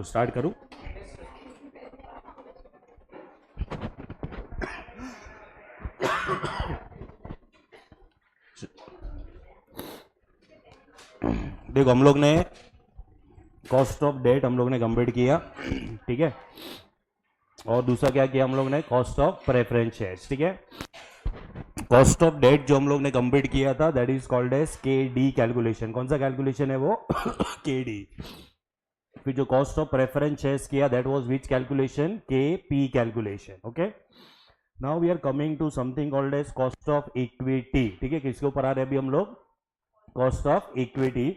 चलो स्टार्ट करूं। देखो हम लोग ने कॉस्ट ऑफ डेट हम लोग ने कंप्लीट किया, ठीक है। और दूसरा क्या किया हम लोग ने, कॉस्ट ऑफ प्रेफरेंस शेयर्स, ठीक है। कॉस्ट ऑफ डेट जो हम लोग ने कंप्लीट किया था that is called as K D calculation. कौन सा कैलकुलेशन है वो? K D. फिर जो कॉस्ट ऑफ प्रेफरेंस शेयर्स किया that was which calculation? K P calculation. Okay, now we are coming to something called as cost of equity, ठीक है। किसके ऊपर आ रहे हैं अभी हम लोग? Cost of equity,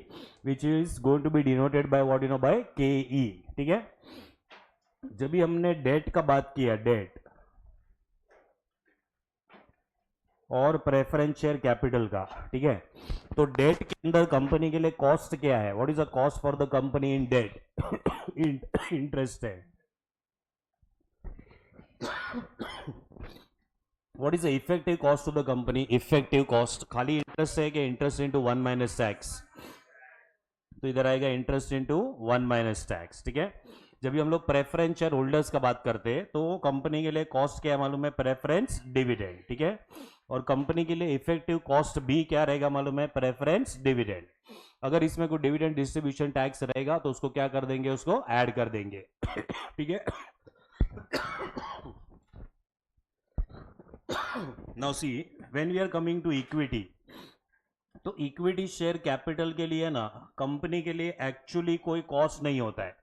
which is going to be denoted by what you know, by K E, ठीक है। जब भी हमने डेट का बात किया, डेट और प्रेफरेंस शेयर कैपिटल का, ठीक है। तो डेट के अंदर कंपनी के लिए कॉस्ट क्या है? What is the cost for the company in debt? Interest है। What is the effective cost to the company? Effective cost खाली इंटरेस्ट है कि interest into one minus tax? तो इधर आएगा interest into one minus tax, ठीक है। जब भी हम लोग प्रेफरेंस शेयर होल्डर्स का बात करते हैं तो कंपनी के लिए कॉस्ट क्या है मालूम है? प्रेफरेंस डिविडेंड, ठीक है। और कंपनी के लिए इफेक्टिव कॉस्ट भी क्या रहेगा मालूम है? Preference dividend. अगर इसमें कोई डिविडेंड डिस्ट्रीब्यूशन टैक्स रहेगा तो उसको क्या कर देंगे? उसको ऐड कर देंगे, ठीक है। Now see, when we are coming to equity, तो इक्विटी शेयर कैपिटल के लिए ना कंपनी के लिए एक्चुअली कोई कॉस्ट नहीं होता है।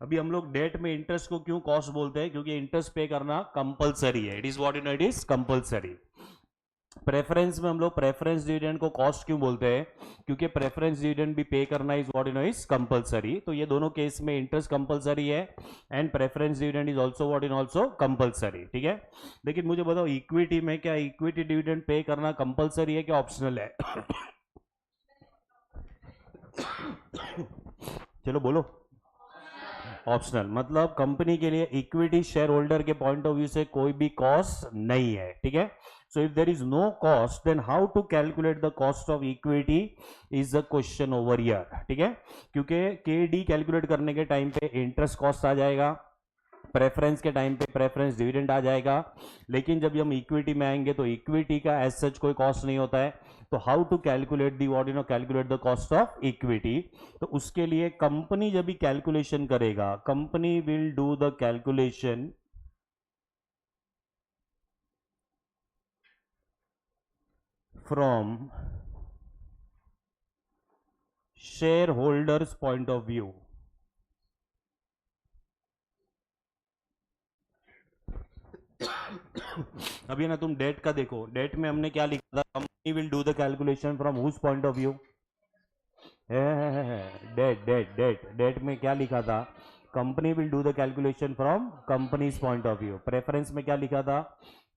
अभी हम लोग डेट में इंटरेस्ट को क्यों कॉस्ट बोलते हैं? क्योंकि इंटरेस्ट पे करना कंपलसरी है। It is what you know, it is compulsory. Preference में हम लोग प्रेफरेंस डिविडेंड को कॉस्ट क्यों बोलते हैं? क्योंकि प्रेफरेंस डिविडेंड भी पे करना is what you know, is compulsory. तो ये दोनों केस में इंटरेस्ट कंपलसरी है and preference dividend is also what you no, also compulsory, ठीक है। लेकिन मुझे बताओ इक्विटी में क्या इक्विटी डिविडेंड पे करना कंपलसरी है कि ऑप्शनल है? चलो बोलो। ऑप्शनल, मतलब कंपनी के लिए इक्विटी शेयर होल्डर के पॉइंट ऑफ व्यू से कोई भी कॉस्ट नहीं है, ठीक है। So if there is no cost then how to calculate the cost of equity is the question over here, ठीक है। क्योंकि के डी कैलकुलेट करने के टाइम पे इंटरेस्ट कॉस्ट आ जाएगा, प्रेफरेंस के टाइम पे प्रेफरेंस डिविडेंड आ जाएगा, लेकिन जब हम इक्विटी में आएंगे तो इक्विटी का एज सच कोई कॉस्ट नहीं होता है। तो how to calculate the what you know, calculate the cost of equity? तो उसके लिए कंपनी जब भी कैलकुलेशन करेगा, company will do the calculation from share holders point of view. अभी ना तुम डेट का देखो, डेट में हमने क्या लिखा था? Company will do the calculation from whose point of view? Debt debt debt debt में क्या लिखा था? Company will do the calculation from company's point of view. Preference में क्या लिखा था?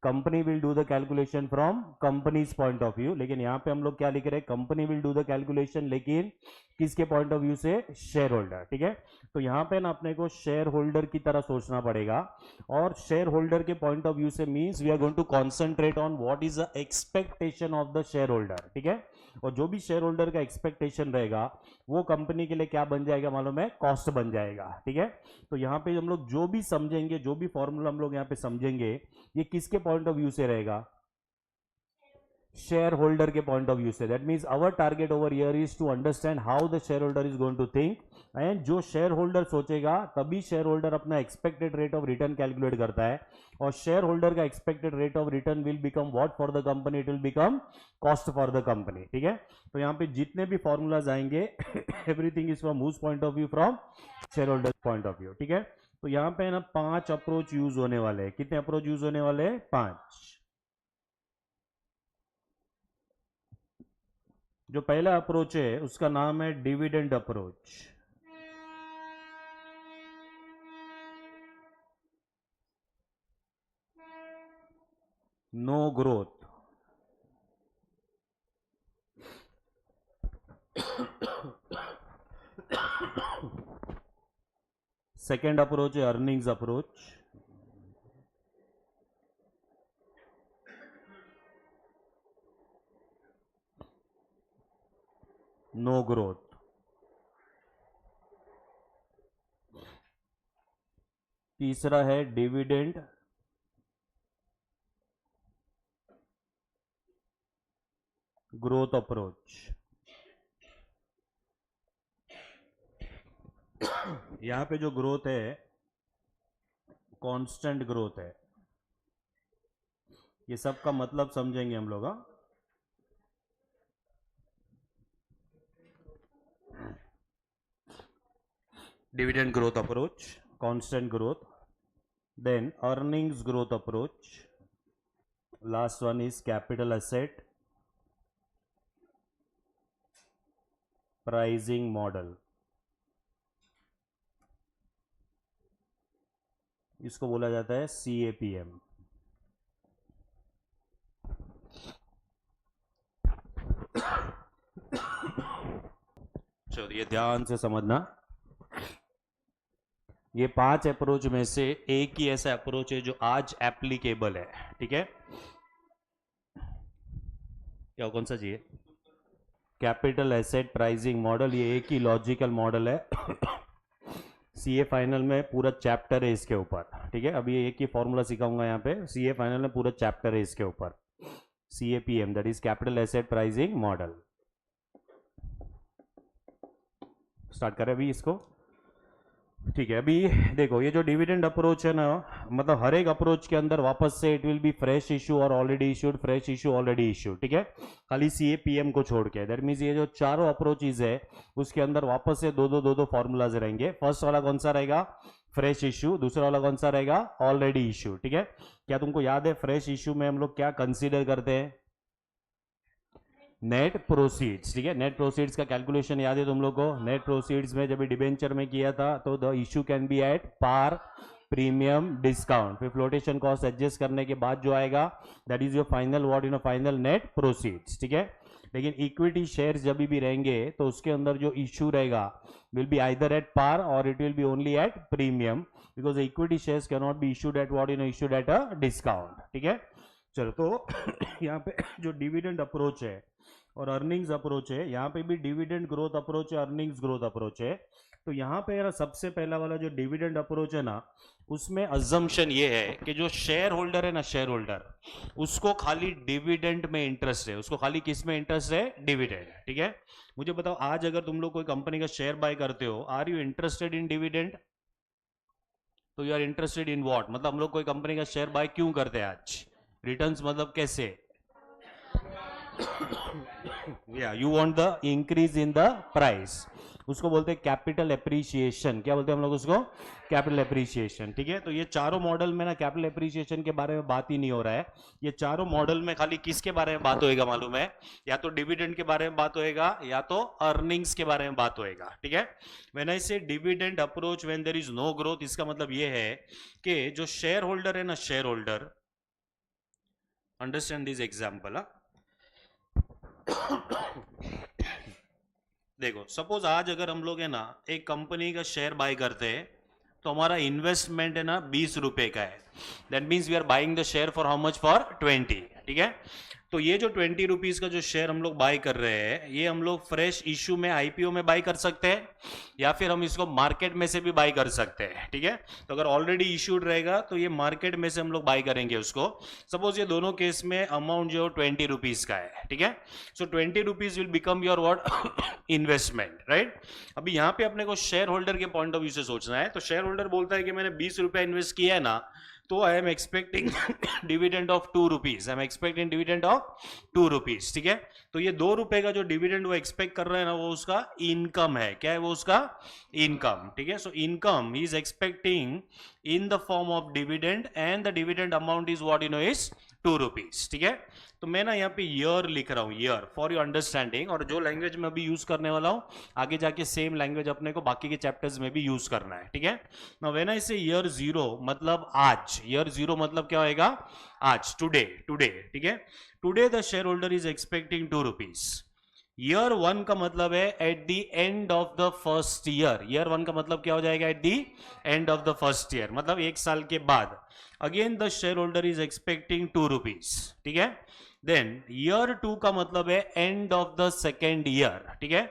Company will do the calculation from company's point of view. लेकिन यहां पे हम लोग क्या लिख रहे हैं? Company will do the calculation, लेकिन किसके पॉइंट ऑफ व्यू से? शेयर होल्डर, ठीक है। तो यहां पे ना अपने को शेयर होल्डर की तरह सोचना पड़ेगा, और शेयर होल्डर के पॉइंट ऑफ व्यू से means we are going to concentrate on what is the expectation of the share holder, ठीक है। और जो भी शेयर होल्डर का एक्सपेक्टेशन रहेगा वो कंपनी के लिए क्या बन जाएगा मालूम है? कॉस्ट बन जाएगा, ठीक है। तो यहां पे हम लोग जो भी समझेंगे, जो भी फॉर्मूला हम लोग यहां पे समझेंगे, ये किसके पॉइंट ऑफ व्यू से रहेगा? शेयर होल्डर के पॉइंट ऑफ व्यू से। That means our target over here is to understand how the share holder is going to think, and जो शेयर होल्डर सोचेगा तभी शेयर होल्डर अपना expected rate of return calculate करता है, और share holder का expected rate of return will become what for the company? It will become cost for the company, ठीक है। तो यहाँ पे जितने भी फॉर्मूलाज आएंगे everything is from whose point of view? From share holder point of view, ठीक है। तो यहाँ पे ना 5 अप्रोच यूज होने वाले हैं। कितने अप्रोच यूज होने वाले हैं? 5। जो पहला अप्रोच है उसका नाम है dividend approach. No growth. Second approach है अर्निंग्स अप्रोच। No growth. तीसरा है डिविडेंड ग्रोथ अप्रोच। यहां पे जो ग्रोथ है कांस्टेंट ग्रोथ है। ये सब का मतलब समझेंगे हम लोग। Dividend growth approach, constant growth, then earnings growth approach, last one is capital asset pricing model. इसको बोला जाता है CAPM। चलिए ध्यान से समझना, ये 5 अप्रोच में से एक ही ऐसा अप्रोच है जो आज एप्लीकेबल है। ठीक है, क्या कौन सा चाहिए? कैपिटल एसेट प्राइसिंग मॉडल, ये एक ही लॉजिकल मॉडल है। CA फाइनल में पूरा चैप्टर है इसके ऊपर। ठीक है, अभी एक ही फॉर्मूला सिखाऊंगा यहाँ पे। CA फाइनल में पूरा चैप्टर है इसके ऊपर, CAPM, that is capital asset pricing model. Start करें अभी इसको। ठीक है, अभी देखो ये जो डिविडेंड अप्रोच है ना, मतलब हर एक अप्रोच के अंदर वापस से it will be fresh issue और already issued, fresh issue already issued. ठीक है, खाली CAPM को छोड़ के। दैट मीन्स ये जो चारों अप्रोचेज है उसके अंदर वापस से दो फॉर्मूलाज रहेंगे। फर्स्ट वाला कौन सा रहेगा? Fresh issue. दूसरा वाला कौन सा रहेगा? Already issue. ठीक है, क्या तुमको याद है फ्रेश इशू में हम लोग क्या कंसिडर करते हैं? Net proceeds. ठीक है, नेट प्रोसीड्स का कैलकुलेशन याद है तुम लोग को? नेट प्रोसीड्स में जब डिबेंचर में किया था तो the issue can be at par, premium, discount, फिर फ्लोटेशन कॉस्ट एडजस्ट करने के बाद जो आएगा that is your final what you know final net proceeds. ठीक है, लेकिन इक्विटी शेयर्स जब भी रहेंगे तो उसके अंदर जो इशू रहेगा will be either at par और it will be only at premium, because equity shares can not be issued at what you know issued at a discount. ठीक है, चलो तो यहाँ पे जो डिविडेंड अप्रोच है और अर्निंग्स अप्रोच है, यहाँ पे भी डिविडेंड ग्रोथ अप्रोच है, अर्निंग्स ग्रोथ अप्रोच है। तो यहाँ पे ना सबसे पहला वाला जो डिविडेंड अप्रोच है ना, उसमें अजम्पशन ये है कि जो शेयर होल्डर है ना, शेयर होल्डर, उसको खाली डिविडेंड में इंटरेस्ट है। उसको खाली किस में इंटरेस्ट है? डिविडेंड। ठीक है, मुझे बताओ आज अगर तुम लोग कोई कंपनी का शेयर बाय करते हो, are you interested in dividend? तो you are interested in what? मतलब हम लोग कोई कंपनी का शेयर बाय क्यों करते हैं आज? रिटर्न्स मतलब कैसे? या you want the increase in the price, उसको बोलते हैं कैपिटल एप्रिसिएशन। क्या बोलते हैं हम लोग उसको? Capital appreciation. ठीक है, तो ये चारों मॉडल में ना कैपिटल एप्रिसिएशन के बारे में बात ही नहीं हो रहा है। ये चारों मॉडल में खाली किसके बारे में बात होएगा मालूम है? या तो डिविडेंड के बारे में बात होएगा या तो अर्निंग्स के बारे में बात होएगा। ठीक है, when I say dividend approach when there is no growth, इसका मतलब ये है कि जो शेयर होल्डर है ना, share holder, understand this example. देखो सपोज आज अगर हम लोग है ना एक कंपनी का शेयर बाय करते हैं तो हमारा इन्वेस्टमेंट है ना 20 रुपए का है। That means we are buying the share for how much? For 20। ठीक है, तो ये जो 20 रुपीज का जो शेयर हम लोग बाय कर रहे हैं, ये हम लोग फ्रेश इश्यू में IPO में बाय कर सकते हैं या फिर हम इसको मार्केट में से भी बाय कर सकते हैं। ठीक है, तो अगर ऑलरेडी इश्यूड रहेगा तो ये मार्केट में से हम लोग बाय करेंगे उसको। सपोज ये दोनों केस में अमाउंट जो 20 रुपीज का है। ठीक है, सो 20 rupees will become your what? Investment, right? अभी यहाँ पे अपने को शेयर होल्डर के पॉइंट ऑफ व्यू से सोचना है। तो शेयर होल्डर बोलता है कि मैंने 20 रुपया इन्वेस्ट किया है ना, तो I am expecting dividend of 2 rupees. I am expecting dividend of 2 rupees. ठीक है, तो ये 2 रुपए का जो डिविडेंड वो एक्सपेक्ट कर रहे हैं ना, वो उसका इनकम है। क्या है वो? उसका इनकम। ठीक है, so income he is expecting in the form of dividend and the dividend amount is what you know is 2 rupees. ठीक है, तो मैं ना यहाँ पे ईयर लिख रहा हूँ, ईयर फॉर योर अंडरस्टैंडिंग। और जो लैंग्वेज मैं अभी यूज करने वाला हूँ आगे जाके सेम लैंग्वेज अपने को बाकी के चैप्टर्स में भी यूज करना है। ठीक है, नाउ व्हेन आई से ईयर 0 मतलब आज, ईयर 0 मतलब क्या होएगा? आज, टुडे, टुडे। ठीक है, today the share holder is expecting 2 rupees. Year 1 का मतलब है at the end of the first year. Year 1 का मतलब क्या हो जाएगा? At the end of the first year, मतलब 1 साल के बाद। Again the share holder is expecting 2 rupees. ठीक है, देन ईयर 2 का मतलब है end of the second year. ठीक है,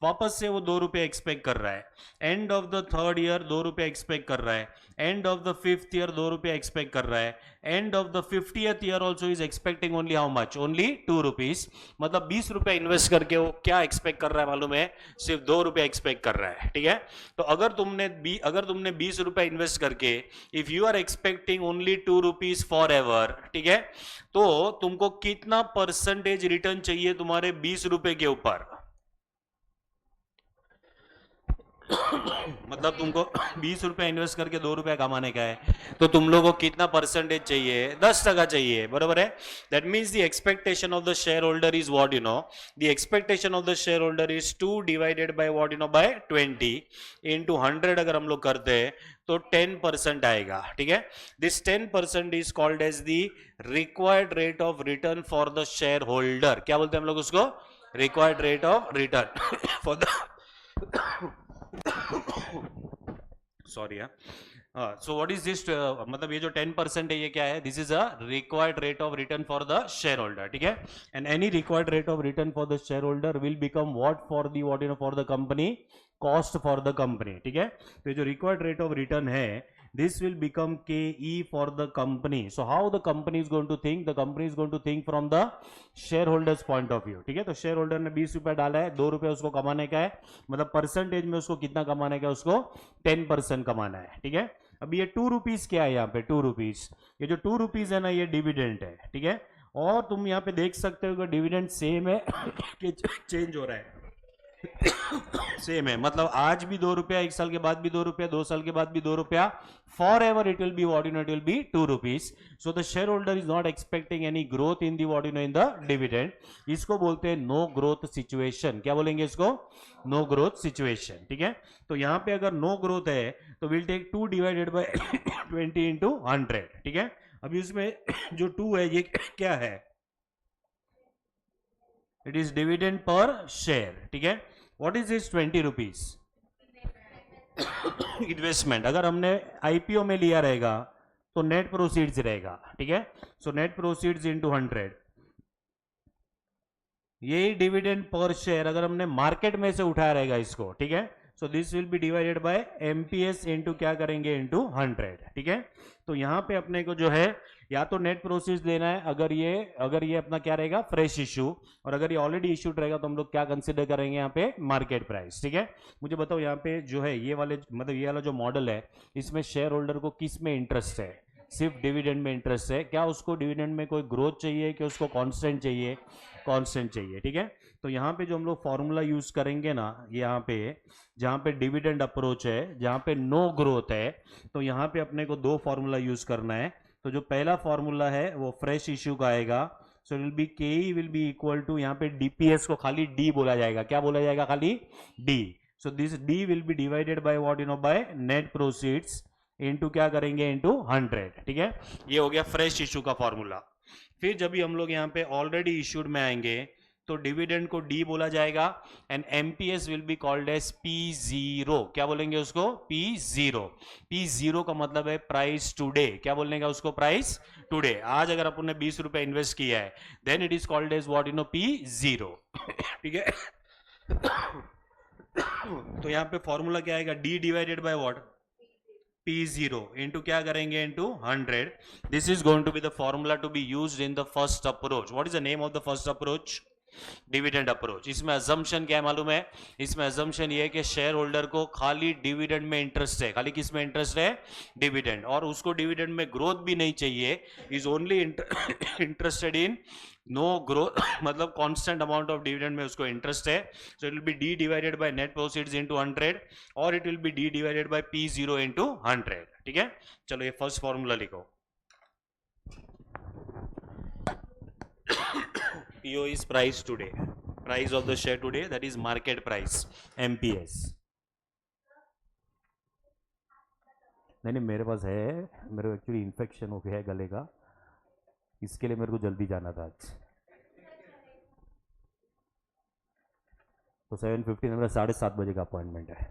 वापस से वो 2 रुपये एक्सपेक्ट कर रहा है, end of the third year 2 रुपये एक्सपेक्ट कर रहा है, end of the fifth year 2 रुपये एक्सपेक्ट कर रहा है, end of the 50th year also is expecting only how much, only 2 rupees. मतलब 20 रुपए इन्वेस्ट करके वो क्या एक्सपेक्ट कर रहा है मालूम है, सिर्फ 2 रुपये एक्सपेक्ट कर रहा है, ठीक है। तो अगर तुमने 20 रुपए इन्वेस्ट करके if you are expecting only 2 rupees forever, ठीक है, तो तुमको कितना परसेंटेज रिटर्न चाहिए तुम्हारे 20 रुपए के ऊपर? मतलब तुमको 20 रुपए इन्वेस्ट करके 2 रुपया कमाने का है, तो तुम लोगों को कितना परसेंटेज चाहिए? 10% चाहिए, बरोबर है। That means the expectation of the share holder is what, you know, the expectation of the share holder is 2 divided by what, you know, by 20 into 100 अगर हम लोग करते हैं तो 10% आएगा, ठीक है। This 10% is called as the required rate of return for the share holder. क्या बोलते हैं हम लोग उसको? Required rate of return for the sorry so what is this, मतलब ये जो 10% है ये क्या है? This is a required rate of return for the share holder, ठीक है। And any required rate of return for the share holder will become what for the what, you no, for the company, cost for the company, ठीक है। तो ये जो required rate of return है, this will become KE for the company. So how the company is going to think? The company is going to think from the shareholders point of view, ठीक है। तो share holder ने 20 रुपया डाला है, 2 रुपये उसको कमाने का है, मतलब परसेंटेज में उसको कितना कमाने का है? उसको 10% कमाना है, ठीक है। अब ये 2 रुपीज क्या है यहाँ पे? 2 रुपीज, ये जो 2 रुपीज है ना, ये डिविडेंड है, ठीक है। और तुम यहाँ पे देख सकते हो कि डिविडेंड सेम है कि चेंज हो रहा है? सेम है, मतलब आज भी 2 रुपया, 1 साल के बाद भी 2 रुपया, 2 साल के बाद भी 2 रुपया, for ever it will be what, you know, it will be 2 rupees. So the share holder is not expecting any growth in the what, you no, in the dividend. इसको बोलते हैं नो ग्रोथ सिचुएशन। क्या बोलेंगे इसको? No growth situation, ठीक है। तो यहां पे अगर नो ग्रोथ है तो will take 2 divided by 20 into 100, ठीक है। अभी उसमें जो 2 है ये क्या है? It is dividend per share, ठीक है। What is this 20 rupees? Investment. अगर हमने आईपीओ में लिया रहेगा तो नेट प्रोसीड्स रहेगा, ठीक है। सो नेट प्रोसीड्स इंटू 100, यही डिविडेंड पर शेयर अगर हमने मार्केट में से उठाया रहेगा इसको, ठीक है। So this will be divided bye MPS into क्या करेंगे? इंटू 100, ठीक है। तो यहां पे अपने को जो है या तो नेट प्रोसीड्स लेना है, अगर ये अपना क्या रहेगा? फ्रेश इशू, और अगर ये ऑलरेडी इशूड रहेगा तो हम लोग क्या कंसिडर करेंगे यहाँ पे? मार्केट प्राइस, ठीक है। मुझे बताओ यहाँ पे जो है ये वाले, मतलब ये वाला जो मॉडल है, इसमें शेयर होल्डर को किस में इंटरेस्ट है? सिर्फ डिविडेंड में इंटरेस्ट है। क्या उसको डिविडेंड में कोई ग्रोथ चाहिए कि उसको कांस्टेंट चाहिए? कांस्टेंट चाहिए, ठीक है। तो यहाँ पे जो हम लोग फॉर्मूला यूज करेंगे ना, यहाँ पे जहाँ पे डिविडेंड अप्रोच है, जहाँ पे नो ग्रोथ है, तो यहाँ पे अपने को 2 फॉर्मूला यूज करना है। तो जो पहला फॉर्मूला है वो फ्रेश इश्यू का आएगा। सो विल बी के विल बी इक्वल टू, यहाँ पे डीपीएस को खाली डी बोला जाएगा। क्या बोला जाएगा? खाली D. So this D will be divided by what, you know, bye net proceeds into क्या करेंगे? इनटू 100, ठीक है। ये हो गया फ्रेश इशू का फॉर्मूला। फिर जब भी हम लोग यहाँ पे ऑलरेडी इश्यूड में आएंगे तो डिविडेंड को डी बोला जाएगा and EPS will be called as P0। क्या बोलेंगे उसको? P0। P0 का मतलब है प्राइस टुडे। क्या बोलने का उसको? Price today. आज अगर अपन ने 20 रुपए इन्वेस्ट किया है then it is called as what, you know, P0, ठीक है। तो यहाँ पे फॉर्मूला क्या आएगा? D divided by what? P0 into क्या करेंगे? Into 100। This is going to be the formula to be used in the first approach. What is the name of the first approach? Dividend approach. इसमें assumption क्या है मालूम है? इसमें assumption ये है कि शेयर होल्डर को खाली डिविडेंड में इंटरेस्ट है। खाली किस में इंटरेस्ट है? डिविडेंड। और उसको डिविडेंड में ग्रोथ भी नहीं चाहिए, is only interested in no growth, मतलब कांस्टेंट अमाउंट ऑफ डिविडेंड में उसको इंटरेस्ट है। So it will be D divided by net proceeds into 100 और it will be D divided by P0 into 100, ठीक है। चलो ये फर्स्ट फॉर्मूला लिखो। PO is price today, price of the share today, that is market price, MPS। नहीं मेरे पास है, मेरे को एक्चुअली इन्फेक्शन हो गया है गले का, इसके लिए मेरे को जल्दी जाना था आज। तो 7:15 मेरा 7:30 बजे का अपॉइंटमेंट है,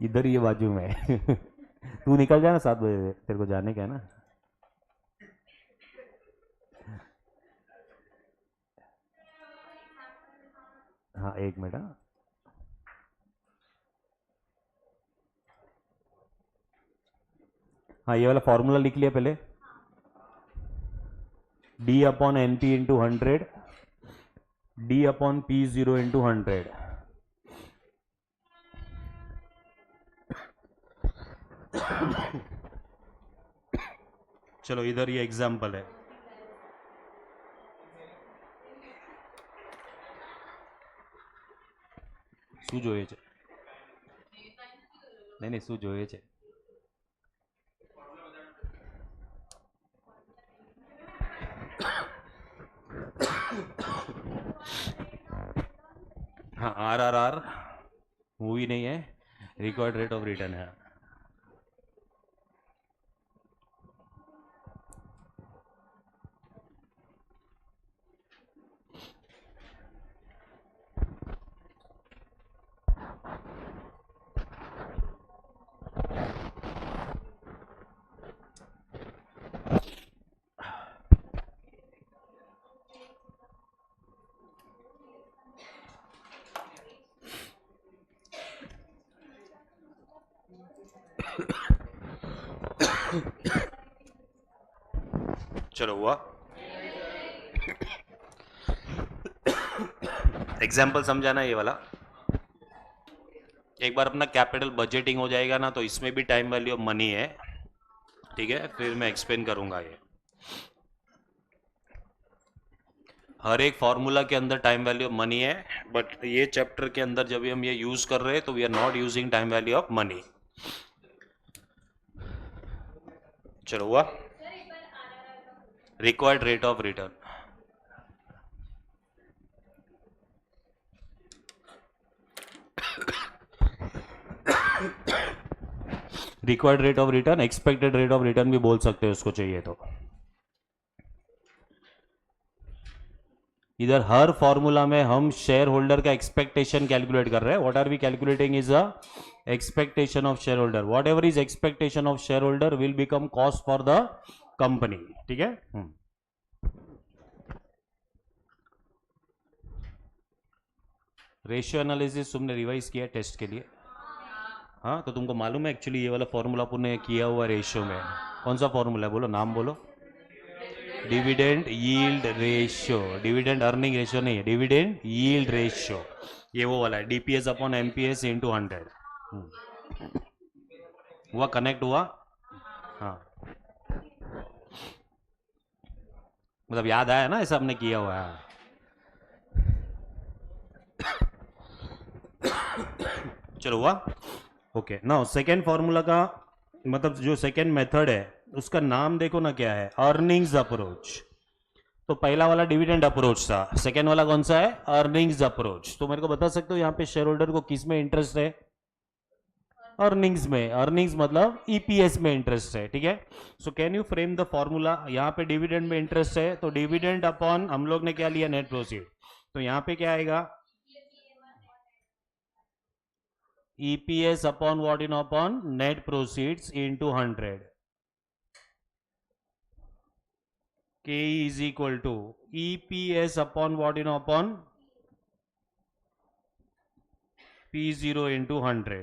इधर ही बाजू में। तू निकल जाना 7 बजे, तेरे को जाने का है ना। हाँ एक मिनट, हाँ हाँ ये वाला फॉर्मूला लिख लिया पहले, D upon N P into 100, D upon P 0 into 100। चलो इधर ये एग्जाम्पल है, શું જોઈએ છે? નહીં નહીં, શું જોઈએ છે? हाँ RRR मूवी नहीं है, रिकॉर्ड रेट ऑफ रिटर्न है। चलो हुआ, एग्जाम्पल समझाना ये वाला। एक बार अपना कैपिटल बजटिंग हो जाएगा ना, तो इसमें भी टाइम वैल्यू ऑफ मनी है, ठीक है, फिर मैं एक्सप्लेन करूंगा ये। हर एक फॉर्मूला के अंदर टाइम वैल्यू ऑफ मनी है, बट ये चैप्टर के अंदर जब हम ये यूज कर रहे हैं तो we are not using time value of money. चलो हुआ, required rate of return. Required rate of return, expected rate of return भी बोल सकते हैं उसको चाहिए तो। इधर हर फॉर्मूला में हम शेयर होल्डर का एक्सपेक्टेशन कैलकुलेट कर रहे हैं। What are we calculating is a expectation of share holder. Whatever is expectation of share holder will become cost for the company, ठीक है। रेशियो एनालिसिस तुमने रिवाइज किया टेस्ट के लिए? हाँ, तो तुमको मालूम है एक्चुअली ये वाला फॉर्मूला पुनः किया हुआ रेशियो में। कौन सा फॉर्मूला है, बोलो नाम बोलो। Dividend yield ratio, dividend earning ratio नहीं है, डिविडेंड यील्ड रेशियो, ये वो वाला है, डीपीएस अपॉन एमपीएस इंटू 100। हुआ, कनेक्ट हुआ? हाँ, मतलब याद आया ना, ऐसा हमने किया हुआ है। चलो हुआ, ओके। नाउ सेकेंड फॉर्मूला का मतलब जो सेकेंड मेथड है उसका नाम देखो ना क्या है, अर्निंग्स अप्रोच। तो पहला वाला डिविडेंड अप्रोच था, सेकेंड वाला कौन सा है, अर्निंग्स अप्रोच। तो मेरे को बता सकते हो यहाँ पे शेयर होल्डर को किस में इंटरेस्ट है, अर्निंग्स में। अर्निंग्स मतलब ईपीएस में इंटरेस्ट है, ठीक है। So can you frame the formula. यहाँ पे डिविडेंड में इंटरेस्ट है तो डिविडेंड अपॉन हम लोग ने क्या लिया, नेट प्रोसीड। तो यहाँ पे क्या आएगा, EPS upon what in upon net proceeds into 100. K is equal to EPS upon what in upon P0 into 100.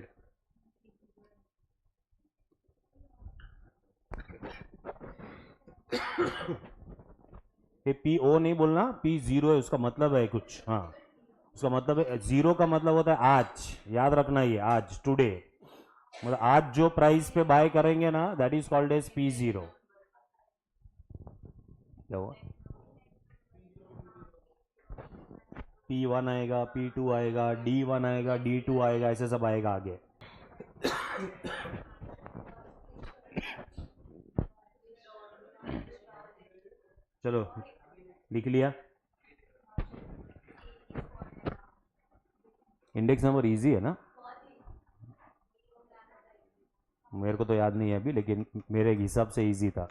ये PO नहीं बोलना, P0 है, उसका मतलब है कुछ। हाँ, उसका मतलब है, जीरो का मतलब होता है आज, याद रखना ये, आज, टुडे। मतलब आज जो प्राइस पे बाय करेंगे ना, that is called as P0। क्या हुआ, P1 आएगा, P2 आएगा, D1 आएगा, D2 आएगा, ऐसे सब आएगा आगे। चलो लिख लिया। इंडेक्स नंबर इजी है ना, मेरे को तो याद नहीं है अभी, लेकिन मेरे हिसाब से इजी था।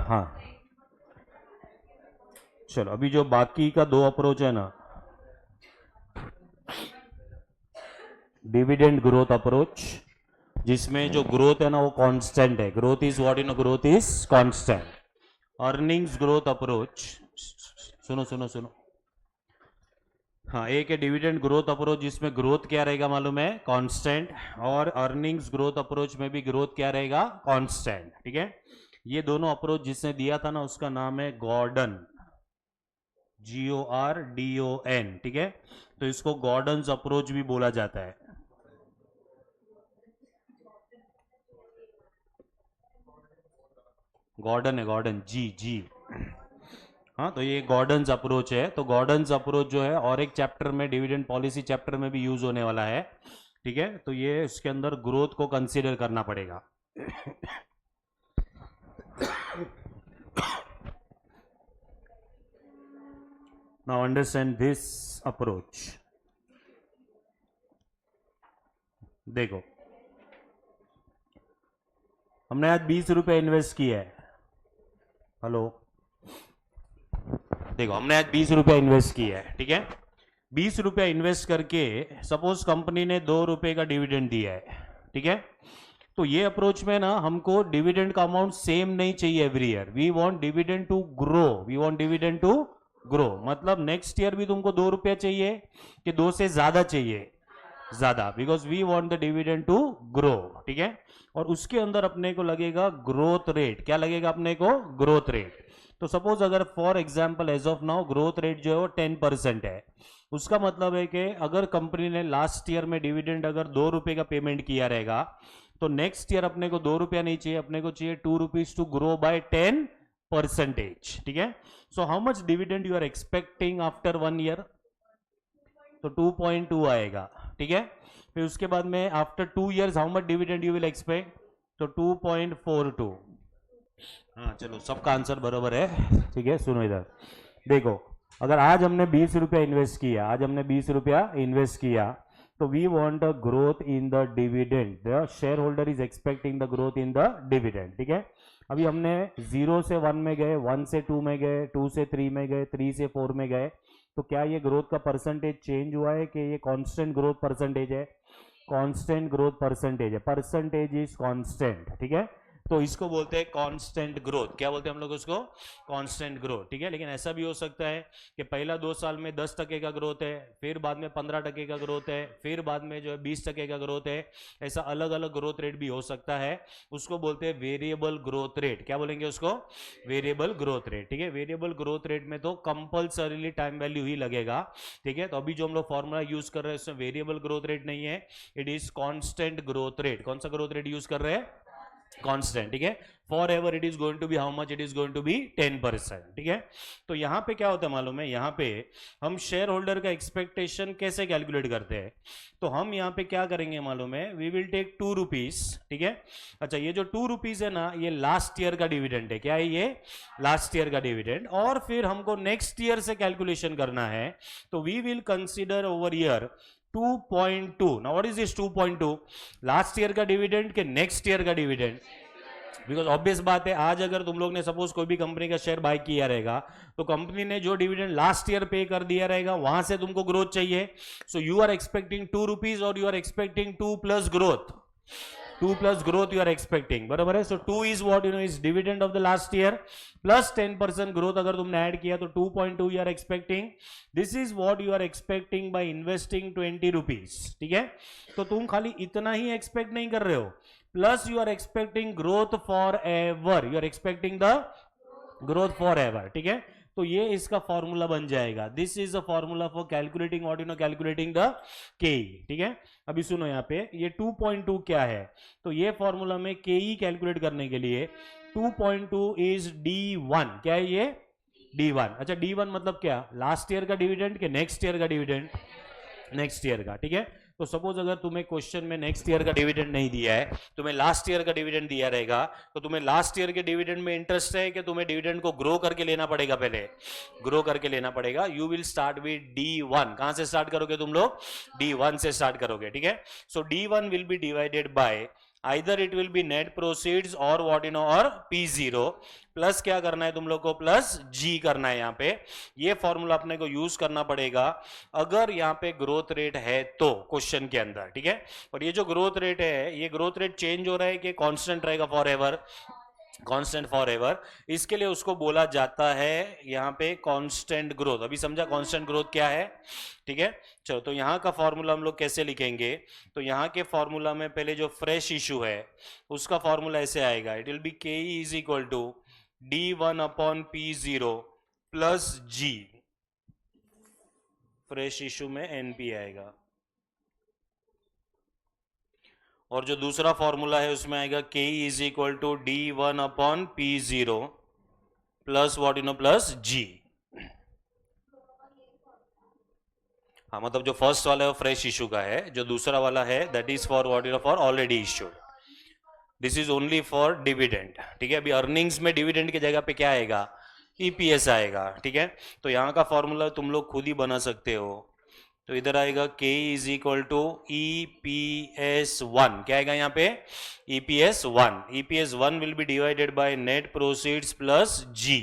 हाँ चलो, अभी जो बाकी का दो अप्रोच है ना, डिविडेंड ग्रोथ अप्रोच, जिसमें जो ग्रोथ है ना वो कांस्टेंट है, growth is what you know, growth is constant. Earnings growth approach, सुनो सुनो सुनो, हाँ एक है डिविडेंड ग्रोथ अप्रोच जिसमें ग्रोथ क्या रहेगा मालूम है, कांस्टेंट, और अर्निंग्स ग्रोथ अप्रोच में भी ग्रोथ क्या रहेगा, कांस्टेंट। ठीक है, ये दोनों अप्रोच जिसने दिया था ना उसका नाम है गॉर्डन, GORDON। ठीक है, तो इसको गॉर्डन्स अप्रोच भी बोला जाता है। गॉर्डन है, गॉर्डन, जी। हाँ, तो ये गॉर्डन्स अप्रोच है। तो गॉर्डन्स अप्रोच जो है और एक चैप्टर में, डिविडेंड पॉलिसी चैप्टर में भी यूज होने वाला है। ठीक है, तो ये इसके अंदर ग्रोथ को कंसीडर करना पड़ेगा। Now understand this approach. देखो, हमने आज 20 रुपए इन्वेस्ट किया है। हेलो, देखो हमने आज 20 रुपया इन्वेस्ट किया है। ठीक है, 20 रुपया इन्वेस्ट करके सपोज कंपनी ने 2 रुपए का डिविडेंड दिया है। ठीक है, तो ये अप्रोच में ना हमको डिविडेंड का अमाउंट सेम नहीं चाहिए every year. We want dividend to grow, we want dividend to grow. मतलब नेक्स्ट ईयर भी तुमको 2 रुपया चाहिए कि 2 से ज्यादा चाहिए, ज्यादा, because we want the dividend to grow. ठीक है, और उसके अंदर अपने को लगेगा ग्रोथ रेट। क्या लगेगा अपने को, ग्रोथ रेट। तो सपोज अगर for example as of now growth rate जो है वो 10% है, उसका मतलब है कि अगर कंपनी ने लास्ट ईयर में डिविडेंड अगर 2 रुपए का पेमेंट किया रहेगा, तो नेक्स्ट ईयर अपने को 2 रुपया नहीं चाहिए, अपने को चाहिए 2 रुपीज टू ग्रो बाय 10%। ठीक है, so how much dividend you are expecting after 1 year, तो 2.2 आएगा। ठीक है, फिर उसके बाद में after 2 years how much dividend you will expect, तो 2.42। हाँ चलो, सबका आंसर बराबर है। ठीक है, सुनो इधर, देखो अगर आज हमने 20 रुपया इन्वेस्ट किया, आज हमने 20 रुपया इन्वेस्ट किया, तो we want a growth in the dividend, the share holder is expecting the growth in the dividend. ठीक है, अभी हमने 0 से 1 में गए, 1 से 2 में गए, 2 से 3 में गए, 3 से 4 में गए, तो क्या ये ग्रोथ का परसेंटेज चेंज हुआ है कि ये कांस्टेंट ग्रोथ परसेंटेज है, कांस्टेंट ग्रोथ परसेंटेज है, परसेंटेज इज कांस्टेंट। ठीक है, तो इसको बोलते हैं कांस्टेंट ग्रोथ। क्या बोलते हैं हम लोग उसको, कांस्टेंट ग्रोथ। ठीक है, लेकिन ऐसा भी हो सकता है कि पहला 2 साल में 10% का ग्रोथ है, फिर बाद में 15% का ग्रोथ है, फिर बाद में जो है 20% का ग्रोथ है। ऐसा अलग अलग ग्रोथ रेट भी हो सकता है, उसको बोलते हैं वेरिएबल ग्रोथ रेट। क्या बोलेंगे उसको, वेरिएबल ग्रोथ रेट। ठीक है, वेरिएबल ग्रोथ रेट में तो कंपल्सरीली टाइम वैल्यू ही लगेगा। ठीक है, तो अभी जो हम लोग फॉर्मूला यूज कर रहे हैं उसमें वेरिएबल ग्रोथ रेट नहीं है, it is constant growth rate. कौन सा ग्रोथ रेट यूज कर रहे हैं, कांस्टेंट। ठीक है, forever it is going to be how much, it is going to be 10%। ठीक है, तो यहां पे क्या होता है मालूम है, यहां पे हम शेयर होल्डर का एक्सपेक्टेशन कैसे कैलकुलेट करते हैं, तो हम यहां पे क्या करेंगे मालूम है, वी विल टेक 2 रुपीज। ठीक है, अच्छा ये जो 2 रुपीज है ना, ये लास्ट ईयर का डिविडेंड है। क्या है ये, लास्ट ईयर का डिविडेंड। और फिर हमको नेक्स्ट ईयर से कैलकुलेशन करना है, तो we will consider over year 2.2। Now what is this 2.2, last year का डिविडेंड के नेक्स्ट ईयर का डिविडेंड। बिकॉज ऑब्वियस बात है, आज अगर तुम लोग ने सपोज कोई भी कंपनी का शेयर बाय किया रहेगा, तो कंपनी ने जो डिविडेंड लास्ट ईयर पे कर दिया रहेगा वहां से तुमको ग्रोथ चाहिए। So you are expecting 2 rupees और you are expecting 2 plus growth, 2 plus growth you are expecting, बराबर है। So 2 is what you know is dividend of the last year plus 10% growth अगर तुमने ऐड किया तो 2.2 you are expecting. This is what you are expecting by investing 20 rupees. ठीक है, तो तुम खाली इतना ही एक्सपेक्ट नहीं कर रहे हो, plus you are expecting growth forever, you are expecting the growth forever. ठीक है, तो ये इसका फॉर्मूला बन जाएगा। This is a formula for calculating what you know, calculating the K. ठीक है, अभी सुनो यहाँ पे ये 2.2 क्या है, तो ये फॉर्मूला में के कैलकुलेट करने के लिए 2.2 इज D1। क्या है ये, D1। अच्छा D1 मतलब क्या, लास्ट ईयर का डिविडेंड के नेक्स्ट ईयर का डिविडेंड, नेक्स्ट ईयर का। ठीक है, तो सपोज अगर तुम्हें क्वेश्चन में नेक्स्ट ईयर का डिविडेंड नहीं दिया है, तुम्हें लास्ट ईयर का डिविडेंड दिया रहेगा, तो तुम्हें लास्ट ईयर के डिविडेंड में इंटरेस्ट है कि तुम्हें डिविडेंड को ग्रो करके लेना पड़ेगा, पहले ग्रो करके लेना पड़ेगा। You will start with D1। कहां से स्टार्ट करोगे तुम लोग, D1 से स्टार्ट करोगे। ठीक है, सो D1 will be divided bye either it will B net proceeds और व्हाट यू नो और P0 प्लस क्या करना है तुम लोग को, प्लस G करना है। यहाँ पे ये फॉर्मूला अपने को यूज करना पड़ेगा अगर यहाँ पे ग्रोथ रेट है तो क्वेश्चन के अंदर, ठीक है। और ये जो ग्रोथ रेट है, ये ग्रोथ रेट चेंज हो रहा है कि कांस्टेंट रहेगा for ever, constant for ever, इसके लिए उसको बोला जाता है यहाँ पे कांस्टेंट ग्रोथ। अभी समझा कांस्टेंट ग्रोथ क्या है, ठीक है। चलो तो यहाँ का फॉर्मूला हम लोग कैसे लिखेंगे, तो यहाँ के फॉर्मूला में पहले जो फ्रेश इशू है उसका फॉर्मूला ऐसे आएगा, it will be K is equal to D1 upon P0 plus G, fresh issue में NP आएगा, और जो दूसरा फॉर्मूला है उसमें आएगा K is equal to D1 upon P0 plus what you know plus G। हाँ, मतलब जो फर्स्ट वाला है वो फ्रेश इशू का है, जो दूसरा वाला है that is for what you know for already issued, this is only for dividend, ठीक है। अभी अर्निंग्स में डिविडेंड की जगह पे क्या आएगा, EPS आएगा, ठीक है। तो यहाँ का फॉर्मूला तुम लोग खुद ही बना सकते हो, तो इधर आएगा K is equal to EPS1, क्या आएगा यहाँ पे EPS1, EPS1 will be divided by net proceeds plus G,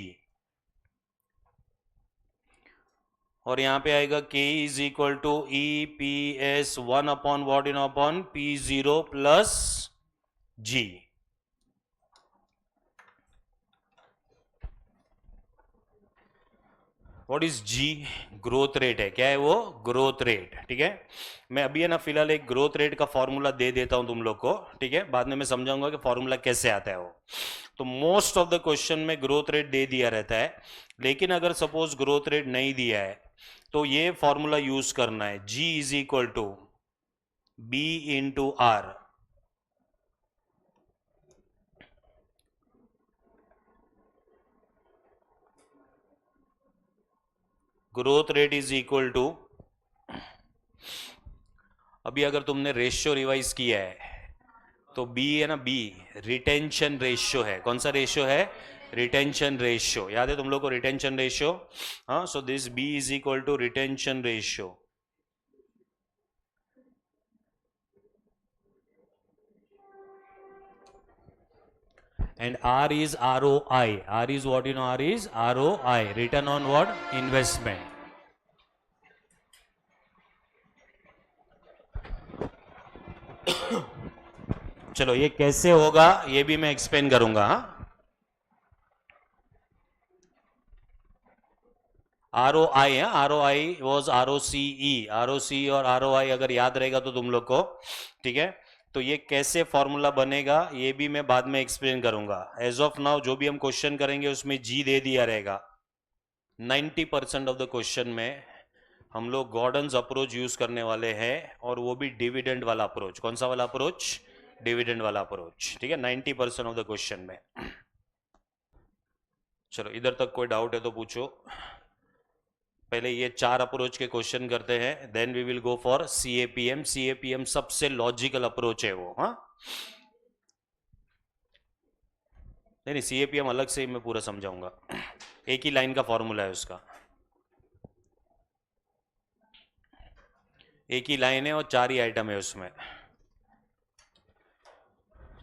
और यहाँ पे आएगा K is equal to EPS1 upon what in upon P0 plus G। What is G, growth rate है, क्या है वो, ग्रोथ रेट, ठीक है। मैं अभी है ना फिलहाल एक ग्रोथ रेट का फॉर्मूला दे देता हूं तुम लोग को, ठीक है, बाद में मैं समझाऊंगा कि फॉर्मूला कैसे आता है वो। तो मोस्ट ऑफ द क्वेश्चन में ग्रोथ रेट दे दिया रहता है, लेकिन अगर सपोज ग्रोथ रेट नहीं दिया है तो ये फॉर्मूला यूज करना है, G is equal to B into R, growth rate is equal to, अभी अगर तुमने रेशियो रिवाइज किया है तो B है ना, B रिटेंशन रेशियो है, कौन सा रेशियो है, रिटेंशन रेशियो, याद है तुम लोग को रिटेंशन रेशियो, हाँ। So this B is equal to retention ratio, and R is ROI, R is what you know, R is ROI, return on what, investment। चलो ये कैसे होगा ये भी मैं एक्सप्लेन करूंगा, हाँ। ROI है, ROI वॉज ROCE, ROCE और ROI अगर याद रहेगा तो तुम लोग को, ठीक है। तो ये कैसे फॉर्मूला बनेगा ये भी मैं बाद में एक्सप्लेन करूंगा। एज ऑफ नाउ जो भी हम क्वेश्चन करेंगे उसमें G दे दिया रहेगा। 90% ऑफ द क्वेश्चन में हम लोग गॉर्डन्स अप्रोच यूज करने वाले हैं, और वो भी डिविडेंड वाला अप्रोच। कौन सा वाला अप्रोच, डिविडेंड वाला अप्रोच, ठीक है, 90% ऑफ द क्वेश्चन में। चलो इधर तक कोई डाउट है तो पूछो। पहले ये 4 अप्रोच के क्वेश्चन करते हैं, then we will go for CAPM। CAPM सबसे लॉजिकल अप्रोच है वो, हाँ। नहीं, CAPM अलग से मैं पूरा समझाऊंगा, एक ही लाइन का फॉर्मूला है उसका, एक ही लाइन है और 4 ही आइटम है उसमें।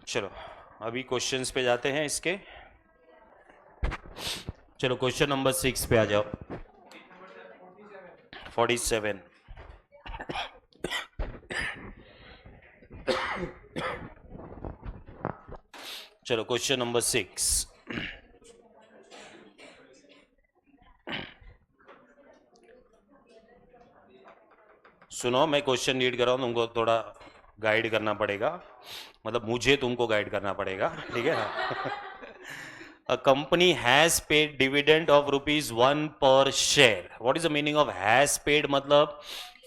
चलो अभी क्वेश्चंस पे जाते हैं इसके। चलो क्वेश्चन नंबर 6 पे आ जाओ, 47। चलो क्वेश्चन नंबर 6, सुनो मैं क्वेश्चन रीड कर रहा हूं, तुमको थोड़ा गाइड करना पड़ेगा, मतलब मुझे तुमको गाइड करना पड़ेगा, ठीक है। A company has paid dividend of ₹1 per share. What is the meaning of has paid? मतलब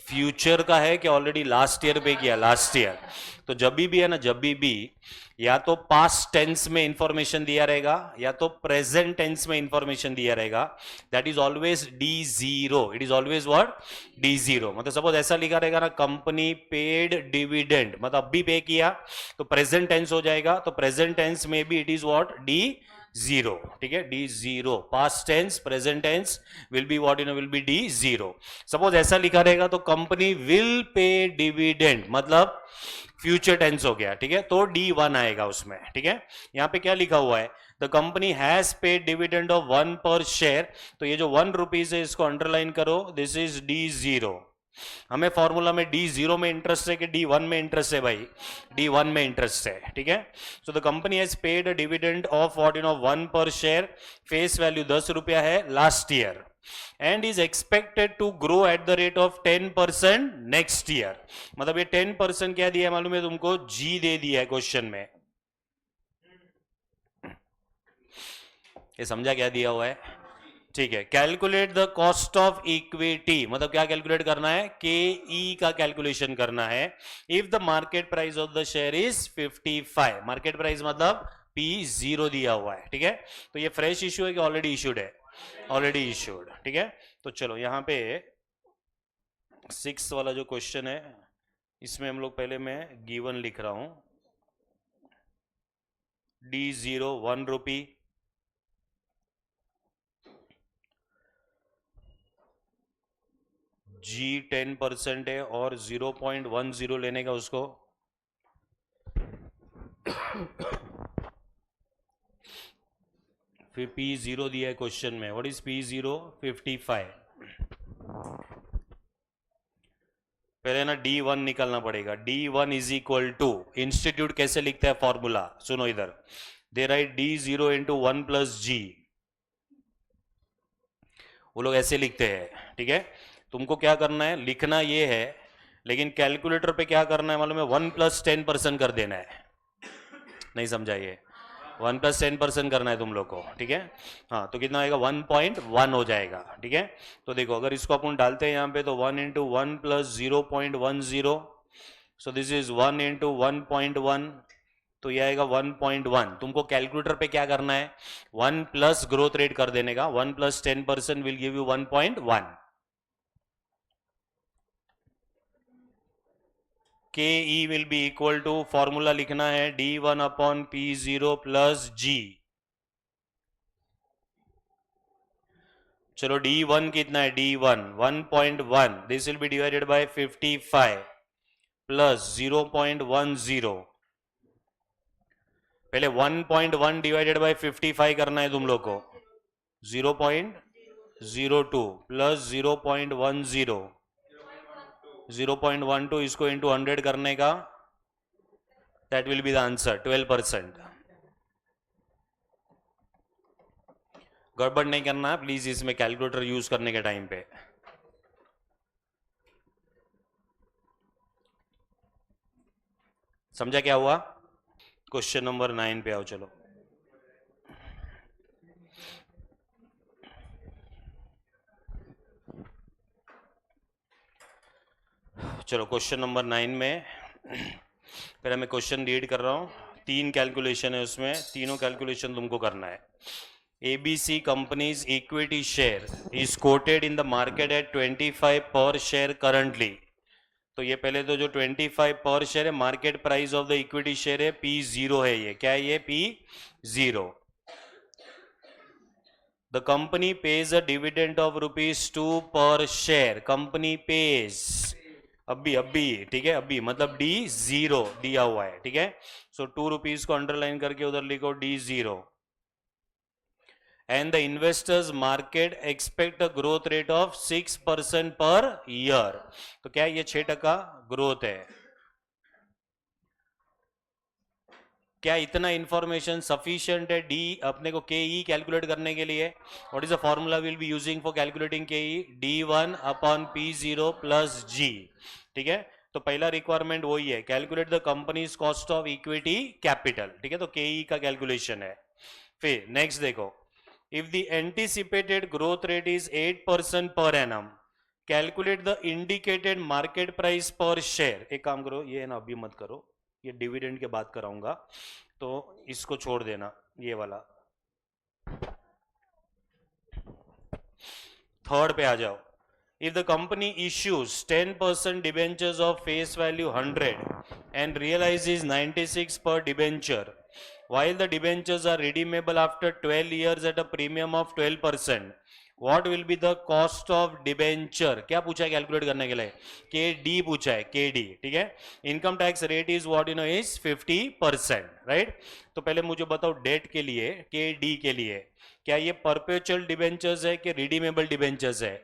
फ्यूचर का है कि ऑलरेडी लास्ट ईयर पे किया, लास्ट ईयर। तो जब भी है ना, जब भी या तो पास्ट टेंस में इंफॉर्मेशन दिया रहेगा या तो प्रेजेंट टेंस में इंफॉर्मेशन दिया रहेगा, that is always D0, it is always what, D0। मतलब सपोज ऐसा लिखा रहेगा ना, कंपनी पेड डिविडेंड, मतलब अभी पे किया तो प्रेजेंट टेंस हो जाएगा, तो प्रेजेंट टेंस में भी इट इज व्हाट, जीरो, ठीक है, D zero, past tense, present tense will be what, will be D zero. Suppose ऐसा लिखा रहेगा तो कंपनी विल पे डिविडेंड, मतलब फ्यूचर टेंस हो गया, ठीक है, तो D1 आएगा उसमें, ठीक है. यहां पे क्या लिखा हुआ है, the company has paid dividend of 1 पर शेयर, तो ये जो 1 रुपीज है इसको अंडरलाइन करो, दिस इज D0. हमें फॉर्मूला में D0 में इंटरेस्ट है कि D1 में इंटरेस्ट है भाई, D1 में इंटरेस्ट है, ठीक है. So the company has paid a dividend of what 1 पर शेयर, फेस वैल्यू 10 रुपया है last year, and is expected to grow at the rate of 10% next year. मतलब ये 10% क्या दिया है मालूम है तुमको, G दे दिया है क्वेश्चन में. ये समझा क्या दिया हुआ है, ठीक है. Calculate the cost of equity, मतलब क्या कैलकुलेट करना है, KE का कैलकुलेशन करना है. If the market price of the share is 55, market price मतलब P0 दिया हुआ है, ठीक है. तो ये फ्रेश इश्यू है कि ऑलरेडी इश्यूड है, ऑलरेडी इश्यूड, ठीक है. तो चलो यहां पे 6 वाला जो क्वेश्चन है इसमें हम लोग पहले मैं गिवन लिख रहा हूं, D0 1 रुपी, G 10% है और 0.10 लेने का उसको, फिर P0 दिया है क्वेश्चन में, व्हाट इज P0, 55. पहले ना D1 निकलना पड़ेगा, D1 is equal to, institute कैसे लिखता है फॉर्मूला, सुनो इधर, they write D0 into 1 plus G, वो लोग ऐसे लिखते हैं, ठीक है. तुमको क्या करना है, लिखना ये है, लेकिन कैलकुलेटर पे क्या करना है मालूम है, 1 प्लस 10% कर देना है. नहीं समझा, ये 1 प्लस 10% करना है तुम लोग को, ठीक है. हाँ, तो कितना आएगा, 1.1 हो जाएगा, ठीक है. तो देखो अगर इसको अपन डालते हैं यहाँ पे, तो 1 into 1 plus 0.10, so this is 1 into 1.1, तो ये आएगा 1.1. तुमको कैलकुलेटर पे क्या करना है, 1 प्लस ग्रोथ रेट कर देने का, 1 plus 10% will give you 1.1. KE will be equal to, formula लिखना है D1 upon P0 plus G. चलो D1 कितना है, D1 1.1, this will be divided bye 55 plus 0.10. पहले 1.1 डिवाइडेड बाय 55 करना है तुम लोग को, 0.02 प्लस 0.10, 0.12 इसको इंटू 100 करने का, that will be the answer, 12%. गड़बड़ नहीं करना प्लीज इसमें कैलकुलेटर यूज करने के टाइम पे. समझा क्या हुआ. क्वेश्चन नंबर 9 पे आओ. चलो चलो क्वेश्चन नंबर 9 में पहले मैं क्वेश्चन रीड कर रहा हूं. 3 कैलकुलेशन है उसमें, तीनों कैलकुलेशन तुमको करना है. ABC companies equity share is quoted in the market at 25 पर शेयर करंटली. तो ये पहले तो जो 25 पर शेयर है, market price of the equity share है P0 है. ये क्या है, ये P0. The company page a dividend of ₹2 पर शेयर, कंपनी पेज अभी ठीक है, अभी मतलब D0 दिया हुआ है, ठीक है. सो 2 रुपीज को अंडरलाइन करके उधर लिखो D0. And the investors market expect a growth rate of 6% per year. तो क्या ये 6% ग्रोथ है. क्या इतना इंफॉर्मेशन सफिशिएंट है डी अपने को KE कैलकुलेट करने के लिए. What is the formula will be using for calculating KE, D1 upon P0 plus G, ठीक है. तो पहला रिक्वायरमेंट वही है, calculate the companies cost of equity capital, ठीक है. तो KE का कैलकुलेशन है. फिर नेक्स्ट देखो, if the anticipated growth rate is 8% per annum, calculate the indicated market price पर शेयर. एक काम करो, ये ना अभी मत करो, ये डिविडेंड के बात कराऊंगा, तो इसको छोड़ देना, ये वाला. थर्ड पे आ जाओ. If the company issues 10% debentures of face value 100 and realizes 96 per debenture, while the debentures are redeemable after 12 years at a premium of 12%, what will be the cost of debenture? क्या पूछा है calculate करने के लिए? KD पूछा है, KD, ठीक है. Income tax rate is what you know is 50%, right. तो पहले मुझे बताओ डेट के लिए, KD के लिए, क्या ये परपेचुअल डिबेंचर्स है कि रिडीमेबल डिबेंचर्स है?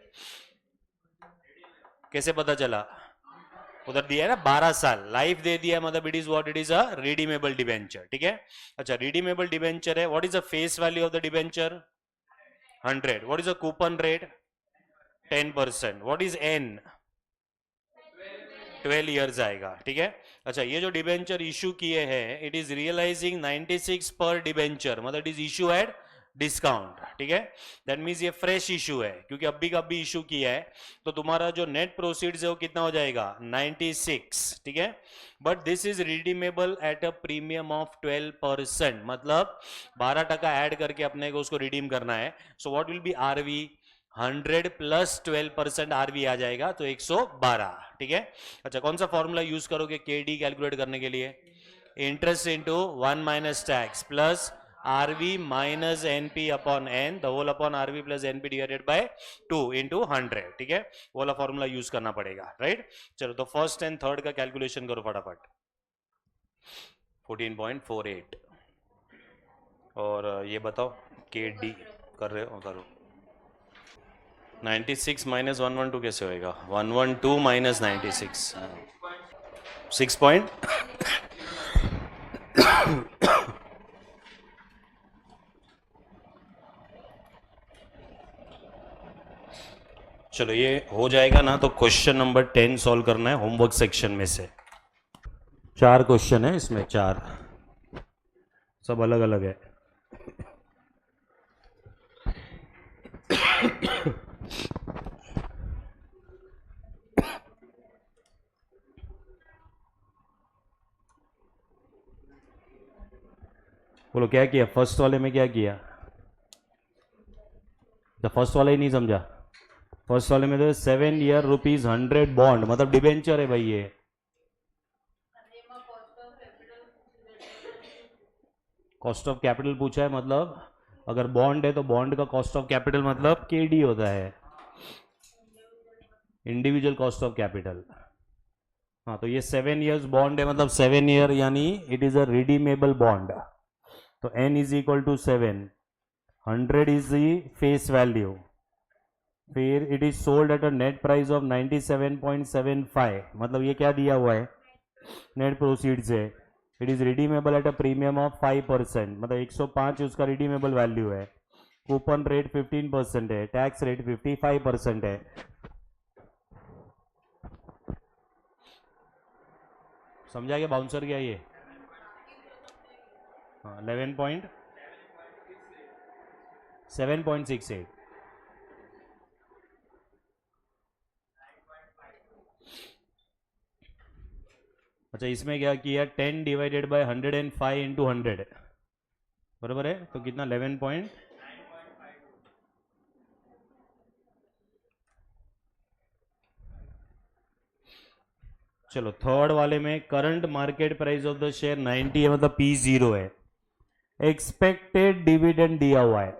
कैसे पता चला? उधर दिया है ना 12 साल लाइफ दे दिया, मतलब it is what it is a redeemable debenture, ठीक है. अच्छा, रिडीमेबल डिबेंचर है. What is the face value of the debenture? 100. What is the coupon rate? 10%. What is N? 12 years आएगा, ठीक है. अच्छा, ये जो डिबेंचर इशू किए हैं, इट इज रियलाइजिंग 96 पर डिबेंचर, मतलब it is issue at discount, ठीक है. दैट मीन्स ये फ्रेश इशू है, क्योंकि अभी का अभी इशू किया है. तो तुम्हारा जो नेट प्रोसीड्स है वो कितना हो जाएगा? 96, ठीक है. But this is redeemable at a premium of 12%, मतलब 12% ऐड करके अपने को उसको रिडीम करना है. So what will be RV? 100 plus 12% RV आ जाएगा, तो 112, ठीक है. अच्छा, कौन सा फॉर्मूला यूज करोगे KD कैलकुलेट करने के लिए? Interest into 1 minus tax plus RV minus NP upon N, the whole upon RV plus NP divided by 2 into 100, ठीक है. वो वाला फॉर्मूला यूज करना पड़ेगा, राइट. चलो, तो फर्स्ट एंड थर्ड का कैलकुलेशन करो फटाफट. 14.48. और ये बताओ KD कर रहे हो? करो. 96 माइनस 112 कैसे होएगा? 112 माइनस 96, 6 पॉइंट. चलो, ये हो जाएगा ना, तो क्वेश्चन नंबर 10 सॉल्व करना है होमवर्क सेक्शन में से. 4 क्वेश्चन है इसमें, 4, सब अलग अलग है. बोलो क्या किया फर्स्ट वाले में? क्या किया? तो फर्स्ट वाला ही नहीं समझा. फर्स्ट वाले में तो 7 ईयर ₹100 बॉन्ड, मतलब डिबेंचर है भाई ये. कॉस्ट ऑफ कैपिटल पूछा है, मतलब अगर बॉन्ड है तो बॉन्ड का कॉस्ट ऑफ कैपिटल मतलब KD होता है, इंडिविजुअल कॉस्ट ऑफ कैपिटल. हाँ, तो ये 7 इयर्स बॉन्ड है, मतलब 7 ईयर यानी it is a redeemable bond. तो N is equal to 7, 100 is the face value, फिर it is sold at a net price of 97.75, मतलब ये क्या दिया हुआ है? नेट प्रोसीड से. It is redeemable at a premium of 5%, मतलब 105 उसका रिडीमेबल वैल्यू है. कूपन रेट 15% है, टैक्स रेट 55% है. समझा क्या बाउंसर क्या ये? 7.68. अच्छा, इसमें क्या किया? 10 डिवाइडेड बाय 105 इंटू 100, बराबर है. तो कितना? 11 पॉइंट. चलो, थर्ड वाले में current market price of the share 90 है, मतलब P0 है. एक्सपेक्टेड डिविडेंड दिया हुआ है,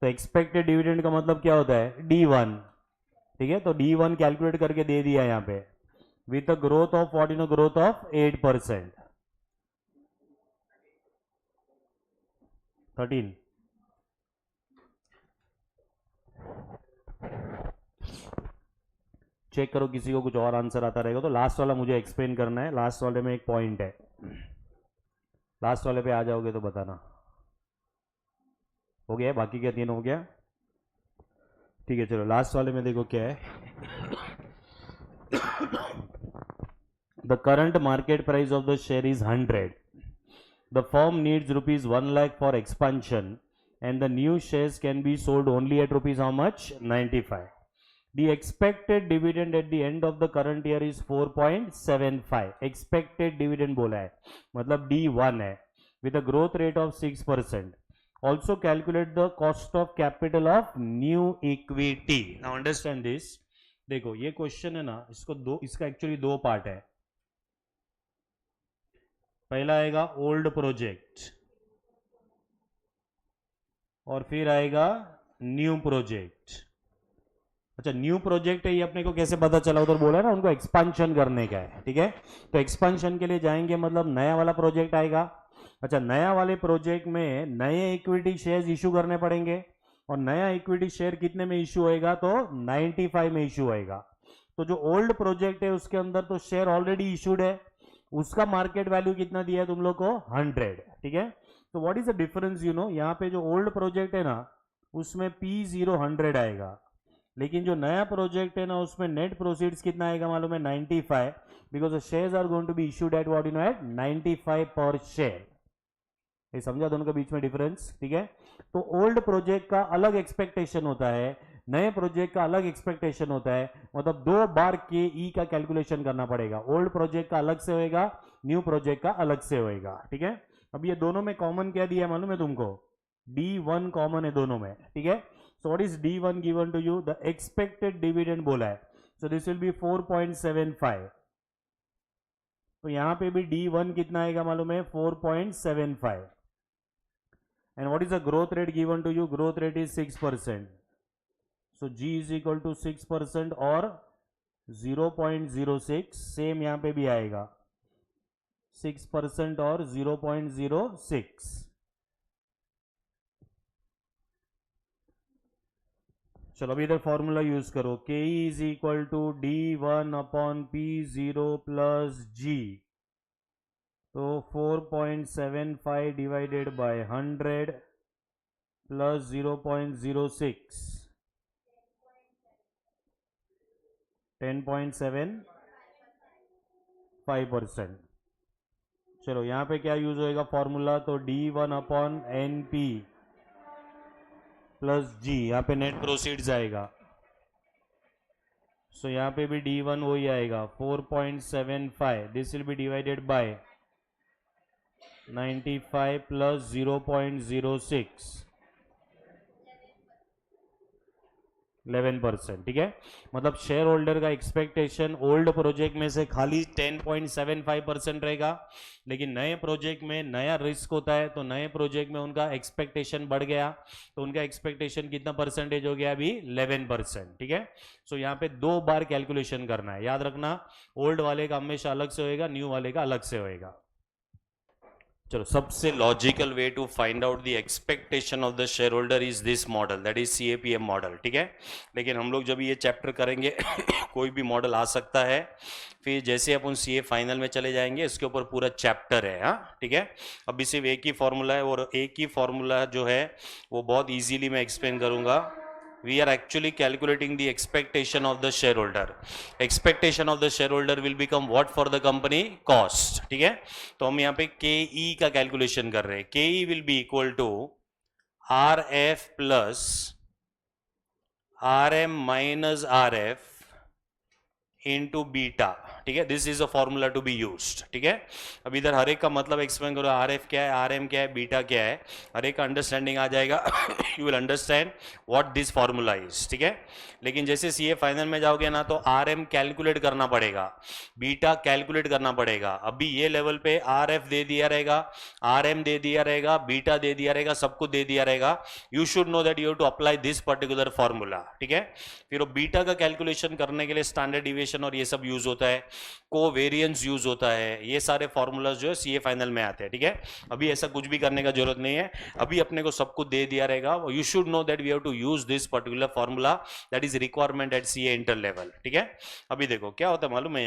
तो एक्सपेक्टेड डिविडेंड का मतलब क्या होता है? D1, ठीक है. तो D1 कैलकुलेट करके दे दिया यहां पे, with a growth of what you know, growth of 8%. 13. Check करो किसी को कुछ और आंसर आता रहेगा तो. लास्ट वाला मुझे एक्सप्लेन करना है, लास्ट वाले में एक पॉइंट है, लास्ट वाले पे आ जाओगे तो बताना. हो गया? बाकी क्या 3 हो गया? ठीक है, चलो लास्ट वाले में देखो क्या है. The current market price of the share is 100. The firm needs ₹1 lakh for expansion and the new shares can be sold only at rupees how much? 95. The expected dividend at the end of the current year is 4.75. expected dividend बोला है, मतलब D1 है, with a growth rate of 6%. Also calculate the cost of capital of new equity. Now understand this. देखो ये question है ना, इसको इसका एक्चुअली 2 पार्ट है. पहला आएगा ओल्ड प्रोजेक्ट और फिर आएगा न्यू प्रोजेक्ट। अच्छा, न्यू प्रोजेक्ट है ये अपने को कैसे पता चला? उधर बोला ना उनको एक्सपांशन करने का है, ठीक है। तो एक्सपांशन के लिए जाएंगे, मतलब नया वाला प्रोजेक्ट आएगा। अच्छा, नया वाले प्रोजेक्ट में नए इक्विटी शेयर्स इशू करने पड़ेंगे, और नया इक्विटी शेयर कितने में इशू होएगा? तो 95 में इशू होएगा। तो जो ओल्ड प्रोजेक्ट है उसके अंदर तो शेयर ऑलरेडी इशूड है, उसका मार्केट वैल्यू कितना दिया है तुम लोग को? 100, ठीक है। तो what is the difference? You know, यहाँ पे जो ओल्ड प्रोजेक्ट है ना उसमें P0 100 आएगा, लेकिन जो नया प्रोजेक्ट है ना उसमें नेट प्रोसीड्स कितना आएगा मालूम है? 95, because the shares are going to be issued at what you know at 95 per share. ये समझा दोनों के बीच में डिफरेंस, ठीक है। तो ओल्ड प्रोजेक्ट का अलग एक्सपेक्टेशन होता है, नए प्रोजेक्ट का अलग एक्सपेक्टेशन होता है, मतलब 2 बार के ई का कैलकुलेशन करना पड़ेगा। ओल्ड प्रोजेक्ट का अलग से होएगा, न्यू प्रोजेक्ट का अलग से होएगा, ठीक है। अब ये दोनों में कॉमन क्या दिया मालूम है तुमको? D1 कॉमन है दोनों में, ठीक है। So what is D1 given to you? The expected dividend बोला है, सो दिस विल बी 4.75। तो यहां पे भी D1 कितना आएगा मालूम है? 4.75। And what is the growth rate given to you? Growth rate is 6%. So G is equal to 6% और 0.06, सेम यहाँ पे भी आएगा 6% और 0.06। चलो अभी इधर फॉर्मूला यूज करो, K is equal to D1 upon P0 plus G। तो 4.75 डिवाइडेड बाय 100 प्लस 0.06, 10.75%। चलो यहां पे क्या यूज होएगा फॉर्मूला? तो D1 upon NP plus G, यहां पे नेट प्रोसीड्स आएगा। सो यहां पे भी D1 वही आएगा 4.75, this will be divided bye 95 plus 0.06, 11%, ठीक है। मतलब शेयर होल्डर का एक्सपेक्टेशन ओल्ड प्रोजेक्ट में से खाली 10.75% रहेगा, लेकिन नए प्रोजेक्ट में नया रिस्क होता है, तो नए प्रोजेक्ट में उनका एक्सपेक्टेशन बढ़ गया, तो उनका एक्सपेक्टेशन कितना परसेंटेज हो गया? अभी 11%, ठीक है। सो यहाँ पे 2 बार कैलकुलेशन करना है, याद रखना। ओल्ड वाले का हमेशा अलग से होएगा, न्यू वाले का अलग से होएगा। चलो, सबसे logical way to find out the expectation of the share holder is this model, that is CAPM model, ठीक है। लेकिन हम लोग जब ये चैप्टर करेंगे कोई भी मॉडल आ सकता है, फिर जैसे अपन CA फाइनल में चले जाएंगे इसके ऊपर पूरा चैप्टर है, हाँ, ठीक है। अभी सिर्फ एक ही फॉर्मूला है, और एक ही फॉर्मूला जो है वो बहुत ईजीली मैं एक्सप्लेन करूंगा। We are actually calculating the expectation of the shareholder. Expectation of the shareholder will become what for the company? Cost, ठीक है। तो हम यहाँ पे KE का कैलकुलेशन कर रहे हैं। KE will be equal to RF plus RM minus RF into beta, ठीक है। This is a formula to be used, ठीक है। अब इधर हर एक का मतलब एक्सप्लेन करो, RF क्या है, RM क्या है, बीटा क्या है, हर एक का अंडरस्टैंडिंग आ जाएगा। You will understand what this formula is, ठीक है। लेकिन जैसे CA फाइनल में जाओगे ना तो RM कैलकुलेट करना पड़ेगा, बीटा कैलकुलेट करना पड़ेगा। अभी ये लेवल पे RF दे दिया रहेगा, RM दे दिया रहेगा, बीटा दे दिया रहेगा, सबको दे दिया रहेगा। You should know that you have to apply this particular formula, ठीक है। फिर वो बीटा का कैलकुलेशन करने के लिए स्टैंडर्ड डिविएशन और ये सब यूज होता है, कोवेरियंस यूज होता है, ये सारे फॉर्मूलाज जो है CA फाइनल में आते हैं, ठीक है। अभी ऐसा कुछ भी करने का जरूरत नहीं है, अभी अपने को सब कुछ दे दिया रहेगा। You should know that we have to use this particular formula, that is requirement at CA inter level, ठीक है। अभी देखो क्या होता है मालूम है,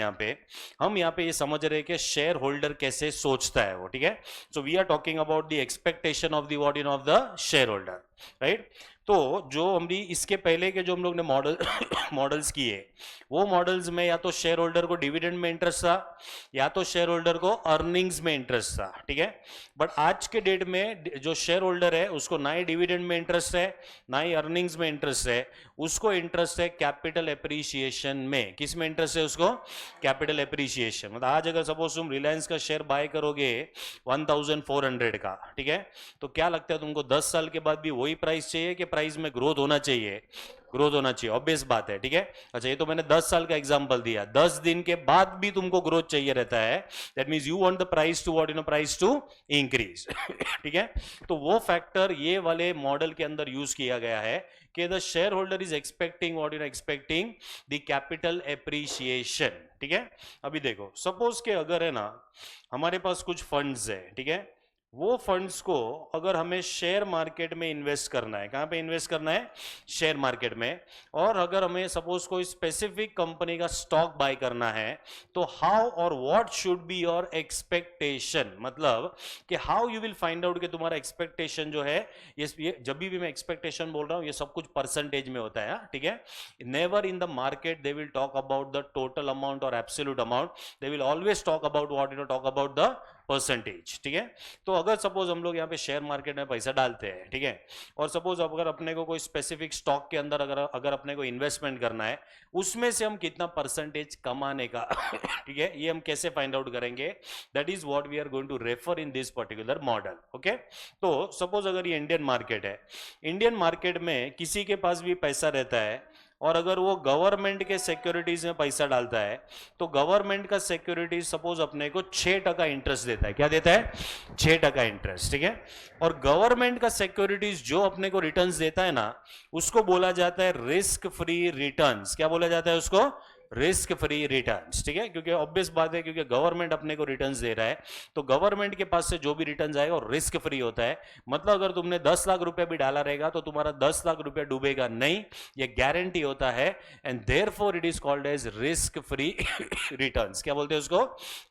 हम यहाँ पे ये समझ रहे हैं कि शेयर होल्डर कैसे सोचता है वो, ठीक है। So we are talking about the expectation of the what in of the share holder, right. तो जो हम भी इसके पहले के जो हम लोग ने मॉडल्स किए, वो मॉडल्स में या तो शेयर होल्डर को डिविडेंड में इंटरेस्ट था, या तो शेयर होल्डर को अर्निंग्स में इंटरेस्ट था, ठीक है। बट आज के डेट में जो शेयर होल्डर है उसको ना ही डिविडेंड में इंटरेस्ट है, ना ही अर्निंग्स में इंटरेस्ट है, उसको इंटरेस्ट है कैपिटल एप्रिसिएशन में। किस में इंटरेस्ट है उसको? Capital appreciation. मतलब आज अगर सपोज तुम रिलायंस का शेयर बाय करोगे 1400 का, ठीक है, तो क्या लगता है तुमको 10 साल के बाद भी वही वही प्राइस चाहिए कि प्राइस में ग्रोथ होना चाहिए? ग्रोथ होना चाहिए, ऑब्वियस बात है, ठीक है। अच्छा, ये तो मैंने 10 साल का एग्जांपल दिया, 10 दिन के बाद भी तुमको ग्रोथ चाहिए रहता है, that means you want the price to what, price to increase. ठीक है, तो वो फैक्टर ये वाले मॉडल के अंदर यूज किया गया है कि the share holder is expecting what, expecting the capital appreciation. ठीक है, अभी देखो, सपोज के अगर है ना हमारे पास कुछ फंड्स है, ठीक है, वो फंड्स को अगर हमें शेयर मार्केट में इन्वेस्ट करना है, कहां पे इन्वेस्ट करना है? शेयर मार्केट में। और अगर हमें सपोज कोई स्पेसिफिक कंपनी का स्टॉक बाय करना है, तो हाउ और what should be your expectation, मतलब कि how you will find out कि तुम्हारा एक्सपेक्टेशन जो है, ये जब भी मैं एक्सपेक्टेशन बोल रहा हूं ये सब कुछ परसेंटेज में होता है, ठीक है। Never in the market they will talk about the total amount और absolute amount, they will always talk about what, talk about the percentage. ठीक है, तो अगर सपोज हम लोग यहाँ पे शेयर मार्केट में पैसा डालते हैं, ठीक है, और सपोज अगर अपने को कोई स्पेसिफिक स्टॉक के अंदर अगर अपने को इन्वेस्टमेंट करना है, उसमें से हम कितना परसेंटेज कमाने का ठीक है, ये हम कैसे फाइंड आउट करेंगे? That is what we are going to refer in this particular model. Okay, तो सपोज अगर ये इंडियन मार्केट है, इंडियन मार्केट में किसी के पास भी पैसा रहता है और अगर वो गवर्नमेंट के सिक्योरिटीज में पैसा डालता है, तो गवर्नमेंट का सिक्योरिटीज सपोज अपने को 6% इंटरेस्ट देता है। क्या देता है? 6% इंटरेस्ट, ठीक है। और गवर्नमेंट का सिक्योरिटीज जो अपने को रिटर्न्स देता है ना, उसको बोला जाता है रिस्क फ्री रिटर्न्स। क्या बोला जाता है उसको? रिस्क फ्री रिटर्न्स, ठीक है, क्योंकि ऑब्वियस बात है, क्योंकि गवर्नमेंट अपने को रिटर्न्स दे रहा है, तो गवर्नमेंट के पास से जो भी रिटर्न्स आएगा वो रिस्क फ्री होता है। मतलब अगर तुमने 10 लाख रुपया भी डाला रहेगा तो तुम्हारा 10 लाख रुपया डूबेगा नहीं, ये गारंटी होता है, and therefore it is called as risk free returns. क्या बोलते हैं उसको?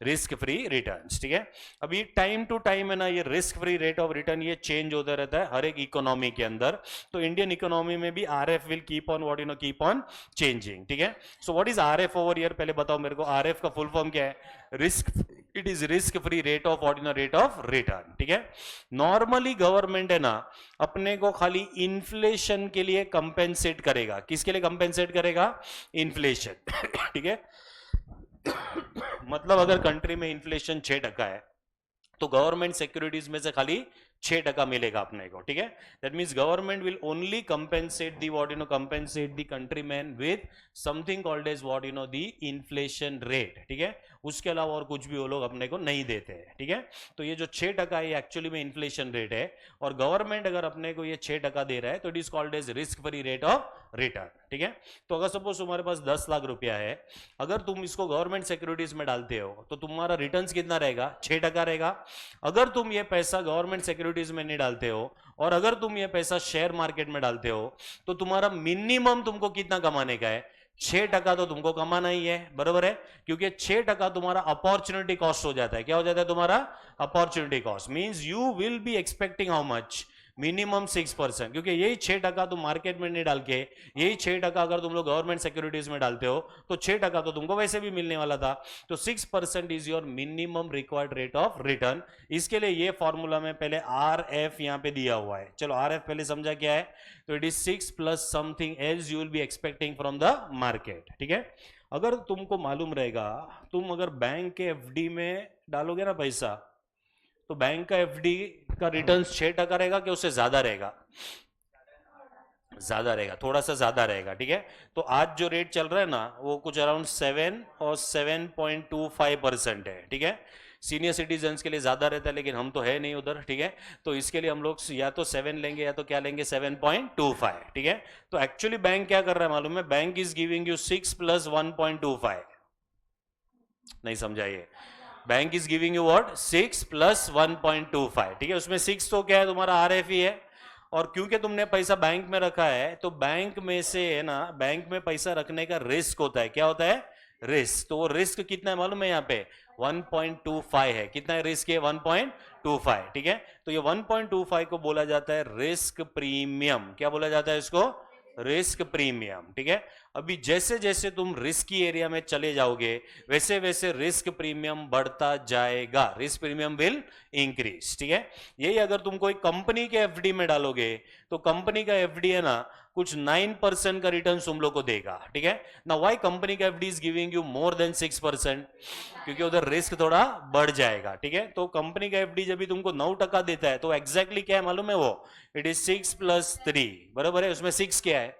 रिस्क फ्री रिटर्न्स, ठीक है। अभी टाइम टू टाइम है ना, ये risk free rate of return ये चेंज होता रहता है हर एक इकोनॉमी के अंदर। तो इंडियन इकोनॉमी में भी RF will keep on what, keep on changing, ठीक है। So what is RF over year? पहले बताओ मेरे को, आरएफ का फुल फॉर्म क्या है? Risk, it is risk free rate of rate of return, ठीक है। नॉर्मली गवर्नमेंट है ना अपने को खाली इन्फ्लेशन के लिए कंपेंसेट करेगा। किसके लिए कंपेंसेट करेगा? इन्फ्लेशन ठीक है। मतलब अगर कंट्री में इन्फ्लेशन 6% है, तो गवर्नमेंट सिक्योरिटीज में से खाली 6% मिलेगा अपने को, ठीक है। That means government will only compensate the what, compensate the countryman with something called as what, the inflation rate, ठीक है। उसके अलावा और कुछ भी वो लोग अपने को नहीं देते हैं, ठीक है। तो ये जो 6% है एक्चुअली में इन्फ्लेशन रेट है, और गवर्नमेंट अगर अपने को ये 6% दे रहा है तो it is called as risk free rate of return, ठीक है। तो अगर सपोज तुम्हारे पास 10 लाख रुपया है, अगर तुम इसको गवर्नमेंट सिक्योरिटीज में डालते हो तो तुम्हारा रिटर्न कितना रहेगा? 6% रहेगा। अगर तुम ये पैसा गवर्नमेंट सिक्योरिटीज में नहीं डालते हो और अगर तुम ये पैसा शेयर मार्केट में डालते हो, तो तुम्हारा मिनिमम तुमको कितना कमाने का है? 6% तो तुमको कमाना ही है, बरोबर है, क्योंकि 6% तुम्हारा अपॉर्चुनिटी कॉस्ट हो जाता है। क्या हो जाता है तुम्हारा? Opportunity cost. Means you will be expecting how much? Minimum 6%, क्योंकि यही 6% तुम मार्केट में नहीं डाल के, यही 6% अगर तुम लोग गवर्नमेंट सिक्योरिटीज में डालते हो तो 6% तो तुमको वैसे भी मिलने वाला था। तो 6% is your minimum required rate of return. इसके लिए ये फॉर्मूला में पहले आर एफ यहां पे दिया हुआ है। चलो आर एफ पहले समझा क्या है, तो it is 6 plus something else you will be expecting from the market, ठीक है। अगर तुमको मालूम रहेगा, तुम अगर बैंक के एफडी में डालोगे ना पैसा, तो बैंक का एफडी का रिटर्न 6% रहेगा कि उससे ज्यादा रहेगा? ज्यादा रहेगा, थोड़ा सा ज्यादा रहेगा, ठीक है। तो आज जो रेट चल रहा है ना वो कुछ अराउंड 7 और 7.25% है, ठीक है। सीनियर सिटीजन्स के लिए ज्यादा रहता है, लेकिन हम तो है नहीं उधर, ठीक है। तो इसके लिए हम लोग या तो 7 लेंगे या तो क्या लेंगे? 7.25, ठीक है। तो एक्चुअली बैंक क्या कर रहा है मालूम है? Bank is giving you 6 plus 1.25। नहीं समझाइए, bank is giving you what? 6 plus 1.25, ठीक है। उसमें 6 तो क्या है? तुम्हारा आरएफ ही है, और क्योंकि तुमने पैसा बैंक में रखा है तो बैंक में से है ना, बैंक में पैसा रखने का रिस्क होता है। क्या होता है? रिस्क। तो वो रिस्क कितना है मालूम है? यहाँ पे 1.25 है। कितना है रिस्क? 1.25, ठीक है। तो ये 1.25 को बोला जाता है रिस्क प्रीमियम। क्या बोला जाता है इसको? रिस्क प्रीमियम, ठीक है। अभी जैसे जैसे तुम रिस्की एरिया में चले जाओगे वैसे वैसे रिस्क प्रीमियम बढ़ता जाएगा, रिस्क प्रीमियम विल इंक्रीज, ठीक है। यही अगर तुम कोई कंपनी के एफडी में डालोगे तो कंपनी का एफडी है ना कुछ 9% का रिटर्न तुम लोग को देगा, ठीक है ना। व्हाई कंपनी का FD is giving you more than 6%? क्योंकि उधर रिस्क थोड़ा बढ़ जाएगा, ठीक है। तो कंपनी का एफडी जब भी तुमको 9% देता है तो एग्जैक्टली क्या है मालूम है वो? इट इज 6 + 3, बराबर है। उसमें 6 क्या है?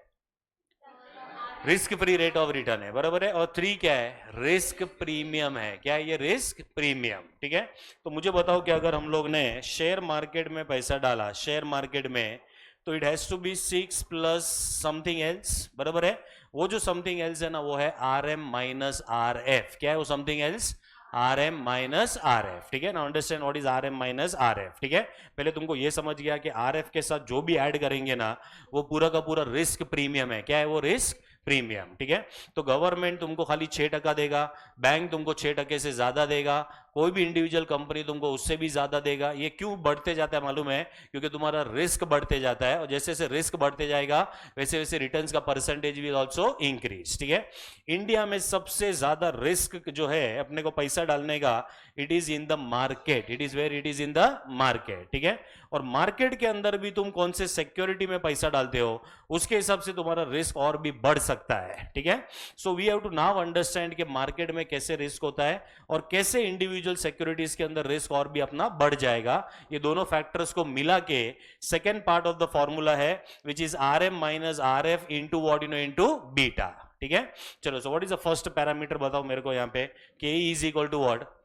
Risk free rate of return है, बराबर है। और 3 क्या है? रिस्क प्रीमियम है। क्या है ये? रिस्क प्रीमियम, ठीक है। तो मुझे बताओ कि अगर हम लोग ने शेयर मार्केट में पैसा डाला, शेयर मार्केट में, तो it has to be 6 plus something else, बराबर है। वो जो समथिंग एल्स है ना वो है RM माइनस RF। क्या है वो something else? RM minus RF, ठीक है ना। Understand what is RM minus RF, ठीक है। पहले तुमको ये समझ गया कि RF के साथ जो भी ऐड करेंगे ना वो पूरा का पूरा रिस्क प्रीमियम है। क्या है वो? रिस्क प्रीमियम, ठीक है। तो गवर्नमेंट तुमको खाली 6% देगा, बैंक तुमको 6% से ज्यादा देगा, कोई भी इंडिविजुअल कंपनी तुमको उससे भी ज्यादा देगा। ये क्यों बढ़ते जाता है मालूम है? क्योंकि तुम्हारा रिस्क बढ़ते जाता है, और जैसे जैसे रिस्क बढ़ते जाएगा वैसे वैसे रिटर्न्स का परसेंटेज विल आल्सो इंक्रीज, ठीक है। इंडिया में सबसे ज्यादा रिस्क जो है अपने को पैसा डालने का, it is in the market. It is where? It is in the market, ठीक है। और मार्केट के अंदर भी तुम कौन से सिक्योरिटी में पैसा डालते हो उसके हिसाब से तुम्हारा रिस्क और भी बढ़ सकता है, ठीक है। So we have to now understand कि मार्केट में कैसे रिस्क होता है और कैसे इंडिविजुअल सिक्योरिटीज के अंदर रिस्क और भी अपना बढ़ जाएगा। ये दोनों फैक्टर्स को मिला के second part of the formula है which is RM minus RF into what you know into beta, ठीक है। चलो, so what is the first parameter बताओ मेरे को यहाँ पे? K is equal to what?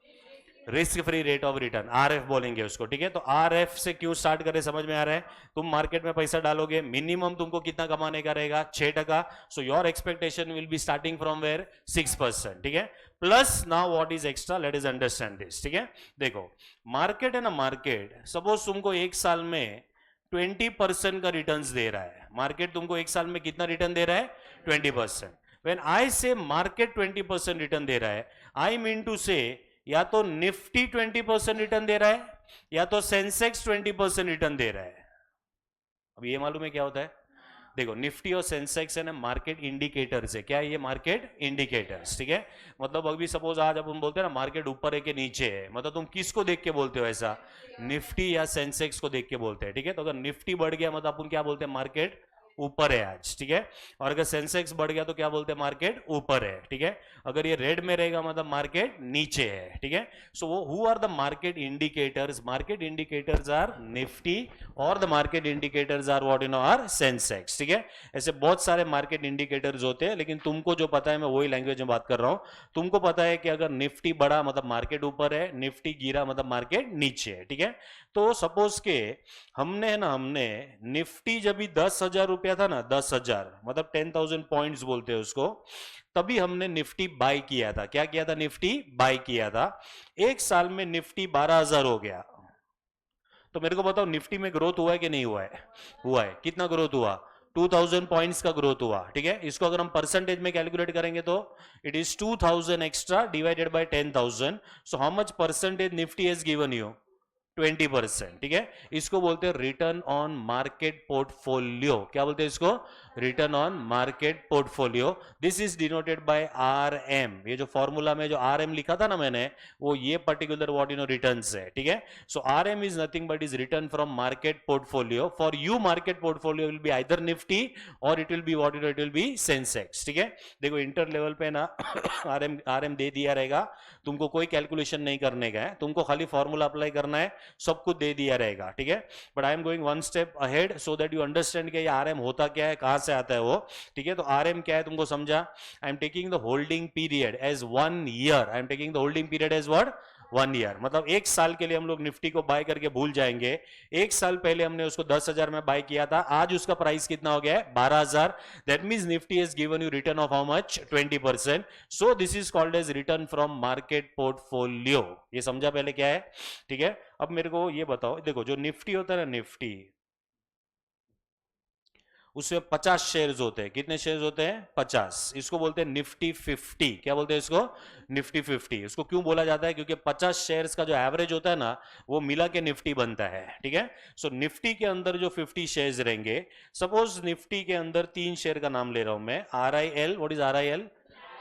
Risk free rate of return, RF बोलेंगे उसको, ठीक है। तो RF से क्यों स्टार्ट करें समझ में आ रहा है? तुम मार्केट में पैसा डालोगे, मिनिमम तुमको कितना कमाने का रहेगा? 6%। So your expectation will be starting from where? 6%, ठीक है। Plus now what is extra? Let is understand this, ठीक है। देखो मार्केट है ना, मार्केट सपोज तुमको एक साल में 20% का रिटर्न दे रहा है। मार्केट तुमको एक साल में कितना रिटर्न दे रहा है? 20%। व्हेन आई से मार्केट 20% रिटर्न दे रहा है, आई मीन टू से या तो निफ्टी 20% रिटर्न दे रहा है या तो सेंसेक्स 20% रिटर्न दे रहा है। अब ये मालूम है क्या होता है? देखो निफ्टी और सेंसेक्स है ना मार्केट इंडिकेटर्स है। क्या है ये? मार्केट इंडिकेटर्स, ठीक है। मतलब अभी सपोज आज अपन बोलते हैं ना मार्केट ऊपर है कि नीचे है, मतलब तुम किसको देख के बोलते हो ऐसा? निफ्टी या सेंसेक्स को देख के बोलते हैं, ठीक है। तो अगर निफ्टी बढ़ गया मतलब अपन क्या बोलते हैं? मार्केट ऊपर है आज, ठीक है। और अगर सेंसेक्स बढ़ गया तो क्या बोलते हैं? मार्केट ऊपर है, ठीक है। अगर ये रेड में रहेगा मतलब मार्केट नीचे है, ठीक है। सो वो who are the market indicators? Market indicators are Nifty और the market indicators are what you know are Sensex, ठीक है। ऐसे बहुत सारे मार्केट इंडिकेटर्स होते हैं, लेकिन तुमको जो पता है मैं वही लैंग्वेज में बात कर रहा हूं। तुमको पता है कि अगर निफ्टी बढ़ा मतलब मार्केट ऊपर है, निफ्टी गिरा मतलब मार्केट नीचे है, ठीक है। तो सपोज के हमने निफ्टी जब भी 10,000 रुपया था ना, 10,000 मतलब 10,000 पॉइंट्स बोलते हैं उसको, तभी हमने निफ्टी बाय किया था। क्या किया था? निफ्टी बाय किया था। एक साल में निफ्टी 12,000 हो गया। तो मेरे को बताओ निफ्टी में ग्रोथ हुआ है कि नहीं हुआ है? हुआ है। कितना ग्रोथ हुआ? 2000 पॉइंट्स का ग्रोथ हुआ, ठीक है। इसको अगर हम परसेंटेज में कैलकुलेट करेंगे तो it is 2000 extra divided by 10,000। So how much percentage Nifty has given you? 20%, ठीक है। इसको बोलते हैं रिटर्न ऑन मार्केट पोर्टफोलियो। क्या बोलते हैं इसको? Return on market portfolio. This is denoted bye RM। ये जो फॉर्मूला में जो RM लिखा था ना मैंने, वो ये particular what you know returns है, ठीक है। So RM is nothing but is return from market portfolio. For you market portfolio will be either Nifty और it will be what you know it will be Sensex, ठीक है। देखो inter level पे ना RM दे दिया रहेगा, तुमको कोई कैलकुलेशन नहीं करने का है, तुमको खाली फॉर्मूला अप्लाई करना है, सब कुछ दे दिया रहेगा, ठीक है। But I am going one step ahead so that you understand कि ये RM होता क्या है, कहां से आता है वो, ठीक है। तो RM क्या है तुमको समझा? I am taking the holding period as 1 year. I am taking the holding period as what? 1 year. मतलब एक साल के लिए हम लोग निफ्टी को बाय करके भूल जाएंगे। एक साल पहले हमने उसको 10,000 में बाय किया था, आज उसका प्राइस कितना हो गया है? 12,000। That means Nifty has given you return of how much? 20%। So this is called as return from market portfolio. ये समझा पहले क्या है, ठीक है। अब मेरे को ये बताओ, देखो जो निफ्टी होता है ना, निफ्टी उसमें 50 शेयर्स होते हैं। कितने शेयर्स होते हैं? 50। इसको बोलते हैं निफ्टी 50। क्या बोलते हैं इसको? निफ्टी 50। उसको क्यों बोला जाता है? क्योंकि 50 शेयर्स का जो एवरेज होता है ना, वो मिला के निफ्टी बनता है। ठीक है, सो निफ्टी के अंदर जो 50 शेयर्स रहेंगे, सपोज निफ्टी के अंदर 3 शेयर का नाम ले रहा हूं मैं, RIL। What is RIL?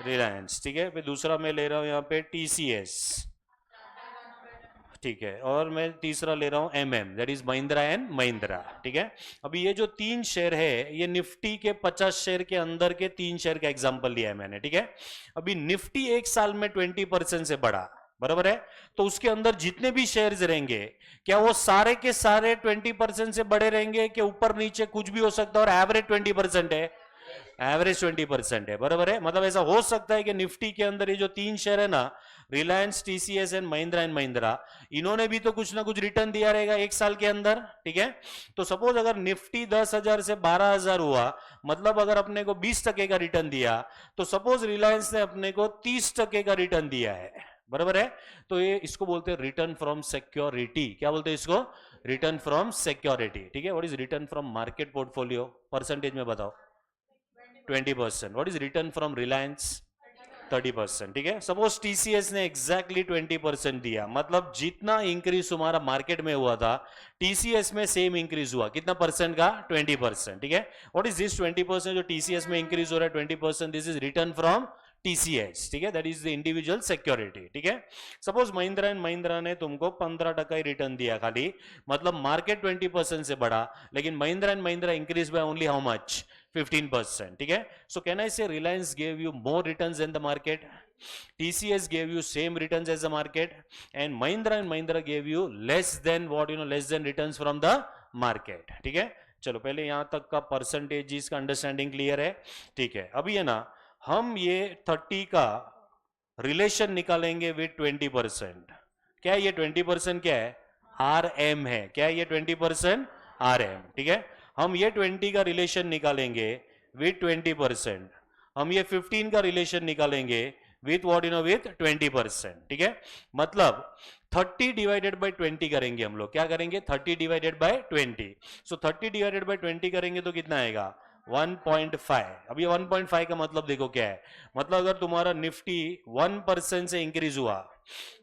Reliance. ठीक है, फिर दूसरा मैं ले रहा हूं यहां पे TCS। ठीक है, और मैं तीसरा ले रहा हूं MM, that is Mahindra and Mahindra. ठीक है, अभी ये जो 3 शेयर है, ये निफ्टी के 50 शेयर के अंदर के 3 शेयर का एग्जांपल लिया है मैंने। ठीक है, अभी निफ्टी एक साल में 20% से बढ़ा, बराबर है, तो उसके अंदर जितने भी शेयर्स रहेंगे, क्या वो सारे के सारे 20% से बड़े रहेंगे कि ऊपर नीचे कुछ भी हो सकता है और एवरेज 20% है? एवरेज 20% है, बराबर है। मतलब ऐसा हो सकता है कि निफ्टी के अंदर ये जो 3 शेयर है ना, रिलायंस, TCS एंड महिंद्रा, इन्होंने भी तो कुछ ना कुछ रिटर्न दिया रहेगा एक साल के अंदर। ठीक है, तो सपोज अगर निफ्टी 10,000 से 12,000 हुआ, मतलब अगर अपने को 20% का रिटर्न दिया, तो सपोज रिलायंस ने अपने को 30% का रिटर्न दिया है, बराबर है। तो ये इसको बोलते हैं रिटर्न फ्रॉम सिक्योरिटी। क्या बोलते हैं इसको? Return from security. ठीक है, what is return from market portfolio? Percentage में बताओ। 20%। What is return from Reliance? 30%। ठीक है, सपोज TCS ने एग्जैक्टली 20% दिया, मतलब जितना इंक्रीज तुम्हारा मार्केट में हुआ था, TCS में सेम इंक्रीज हुआ। कितना परसेंट का? 20%। ठीक है, व्हाट इज दिस 20% जो TCS में इंक्रीज हो रहा है 20%? This is return from TCS। ठीक है, that is the individual security. ठीक है, सपोज महिंद्रा एंड महिंद्रा ने तुमको 15% ही रिटर्न दिया खाली, मतलब मार्केट 20% से बढ़ा, लेकिन Mahindra and Mahindra increase by only how much? 15%. ठीक है, so can I say Reliance gave you more returns than the market? TCS gave you same returns as the market, and Mahindra gave you less than what less than returns from the market. ठीक है, चलो पहले यहां तक का percentage का understanding clear है। ठीक है, अभी है ना, हम ये 30 का रिलेशन निकालेंगे विद 20%। क्या ये 20% क्या है? RM है। क्या ये 20%? RM। ठीक है, हम ये 20 का रिलेशन निकालेंगे विथ 20%, हम ये 15 का रिलेशन निकालेंगे विथ व्हाट विथ 20%। ठीक है, मतलब 30 डिवाइडेड बाय 20 करेंगे हम लोग। क्या करेंगे? 30 divided by 20। So 30 divided by 20 करेंगे तो कितना आएगा? 1.5। अब ये 1.5 का मतलब देखो क्या है, मतलब अगर तुम्हारा निफ्टी 1% से इंक्रीज हुआ,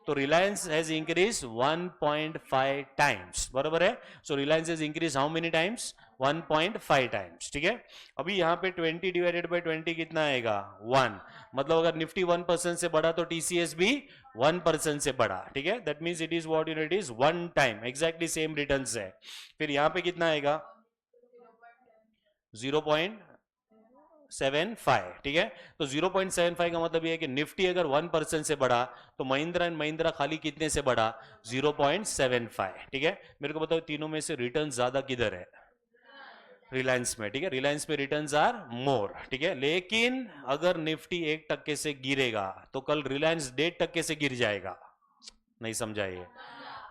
तो रिलायंस हैज इंक्रीज 1.5 टाइम्स, बराबर है। So Reliance has increase how many times? 1.5 times. ठीक है, अभी यहाँ पे 20 डिवाइडेड बाय 20 कितना आएगा? 1। मतलब अगर निफ्टी 1% से बढ़ा तो TCS भी 1% से बढ़ा। ठीक है, that means it is what it is 1 time, exactly same returns है। फिर यहाँ पे कितना आएगा? 0.75। ठीक है, तो 0.75 का मतलब ये है कि निफ्टी अगर 1% से बढ़ा, तो महिंद्रा एंड महिंद्रा खाली कितने से बढ़ा? 0.75। ठीक है, मेरे को बताओ तीनों में से रिटर्न ज्यादा किधर है? रिलायंस में। ठीक है, रिलायंस में रिटर्न्स आर मोर। ठीक है, लेकिन अगर निफ्टी 1% से गिरेगा, तो कल रिलायंस 1.5% से गिर जाएगा। नहीं समझा ये?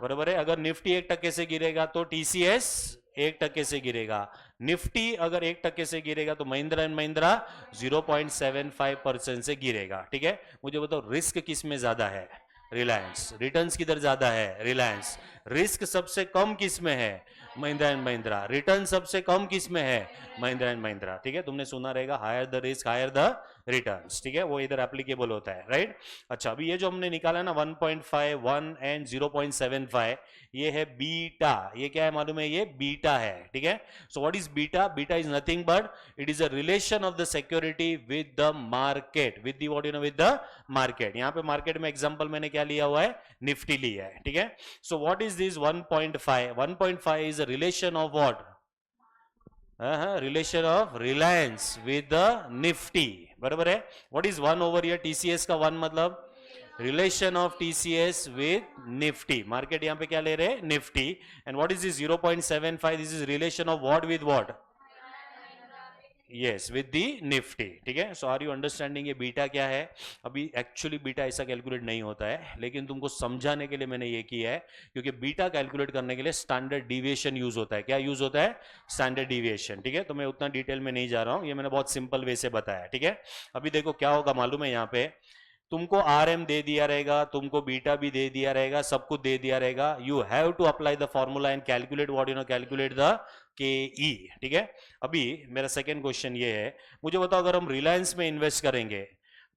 बराबर है, अगर निफ्टी 1% से गिरेगा तो TCS 1% से गिरेगा। निफ्टी अगर 1% से गिरेगा तो महिंद्रा एंड महिंद्रा 0.75% से गिरेगा। ठीक है, मुझे बताओ रिस्क किस में ज्यादा है? रिलायंस। रिटर्न्स किधर ज्यादा है? रिलायंस। रिस्क सबसे कम किस में है? महिंद्रा एंड महिंद्रा। रिटर्न सबसे कम किस में है? महिंद्रा एंड महिंद्रा। ठीक है, तुमने सुना रहेगा higher the risk higher the returns. ठीक है, वो इधर एप्लीकेबल होता है, राइट। अच्छा, अभी ये जो हमने निकाला ना 1.5, 1 एंड 0.75, ये है बीटा। ये क्या है मालूम है? ये बीटा है। ठीक है, so what is beta? Beta is nothing but it is a relation of the security with the market, with the what with the market. यहां पे मार्केट में एग्जांपल मैंने क्या लिया हुआ है? निफ्टी लिया है। ठीक है, so what is this 1.5? 1.5 is a relation of what? Relation of Reliance with the Nifty, बराबर है। What is 1 over here? TCS का 1 मतलब relation of TCS with Nifty. Market यहां पे क्या ले रहे हैं? Nifty. And what is this 0.75? This is relation of what with what? Yes, with the Nifty. ठीक है, सो आर यू अंडरस्टैंडिंग ये बीटा क्या है? अभी एक्चुअली बीटा ऐसा कैलकुलेट नहीं होता है, लेकिन तुमको समझाने के लिए मैंने ये किया है, क्योंकि बीटा कैलकुलेट करने के लिए स्टैंडर्ड डिविएशन यूज होता है। क्या यूज होता है? Standard deviation. ठीक है, तो मैं उतना डिटेल में नहीं जा रहा हूं, ये मैंने बहुत सिंपल वे से बताया। ठीक है, अभी देखो क्या होगा मालूम है? यहाँ पे तुमको RM दे दिया रहेगा, तुमको बीटा भी दे दिया रहेगा, सब कुछ दे दिया रहेगा. You have to apply the formula and calculate what calculate the KE. ठीक है. अभी मेरा सेकेंड क्वेश्चन ये है, मुझे बताओ अगर हम रिलायंस में इन्वेस्ट करेंगे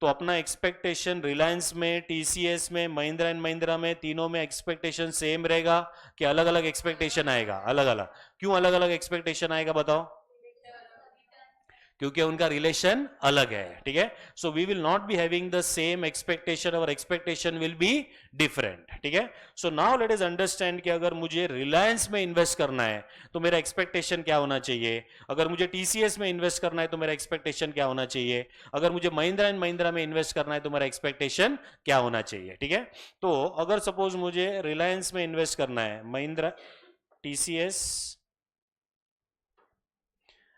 तो अपना एक्सपेक्टेशन रिलायंस में, TCS में, महिंद्रा एंड महिंद्रा में, तीनों में एक्सपेक्टेशन सेम रहेगा कि अलग अलग एक्सपेक्टेशन आएगा? अलग अलग. क्यों अलग अलग एक्सपेक्टेशन आएगा बताओ? क्योंकि उनका रिलेशन अलग है. ठीक है. So we will not be having the same expectation, और एक्सपेक्टेशन विल बी डिफरेंट. ठीक है. So now let us understand कि अगर मुझे रिलायंस में इन्वेस्ट करना है तो मेरा एक्सपेक्टेशन क्या होना चाहिए, अगर मुझे TCS में इन्वेस्ट करना है तो मेरा एक्सपेक्टेशन क्या होना चाहिए, अगर मुझे महिंद्रा एंड महिंद्रा में इन्वेस्ट करना है तो मेरा एक्सपेक्टेशन क्या होना चाहिए. ठीक है. तो अगर सपोज मुझे रिलायंस में इन्वेस्ट करना है, महिंद्रा, TCS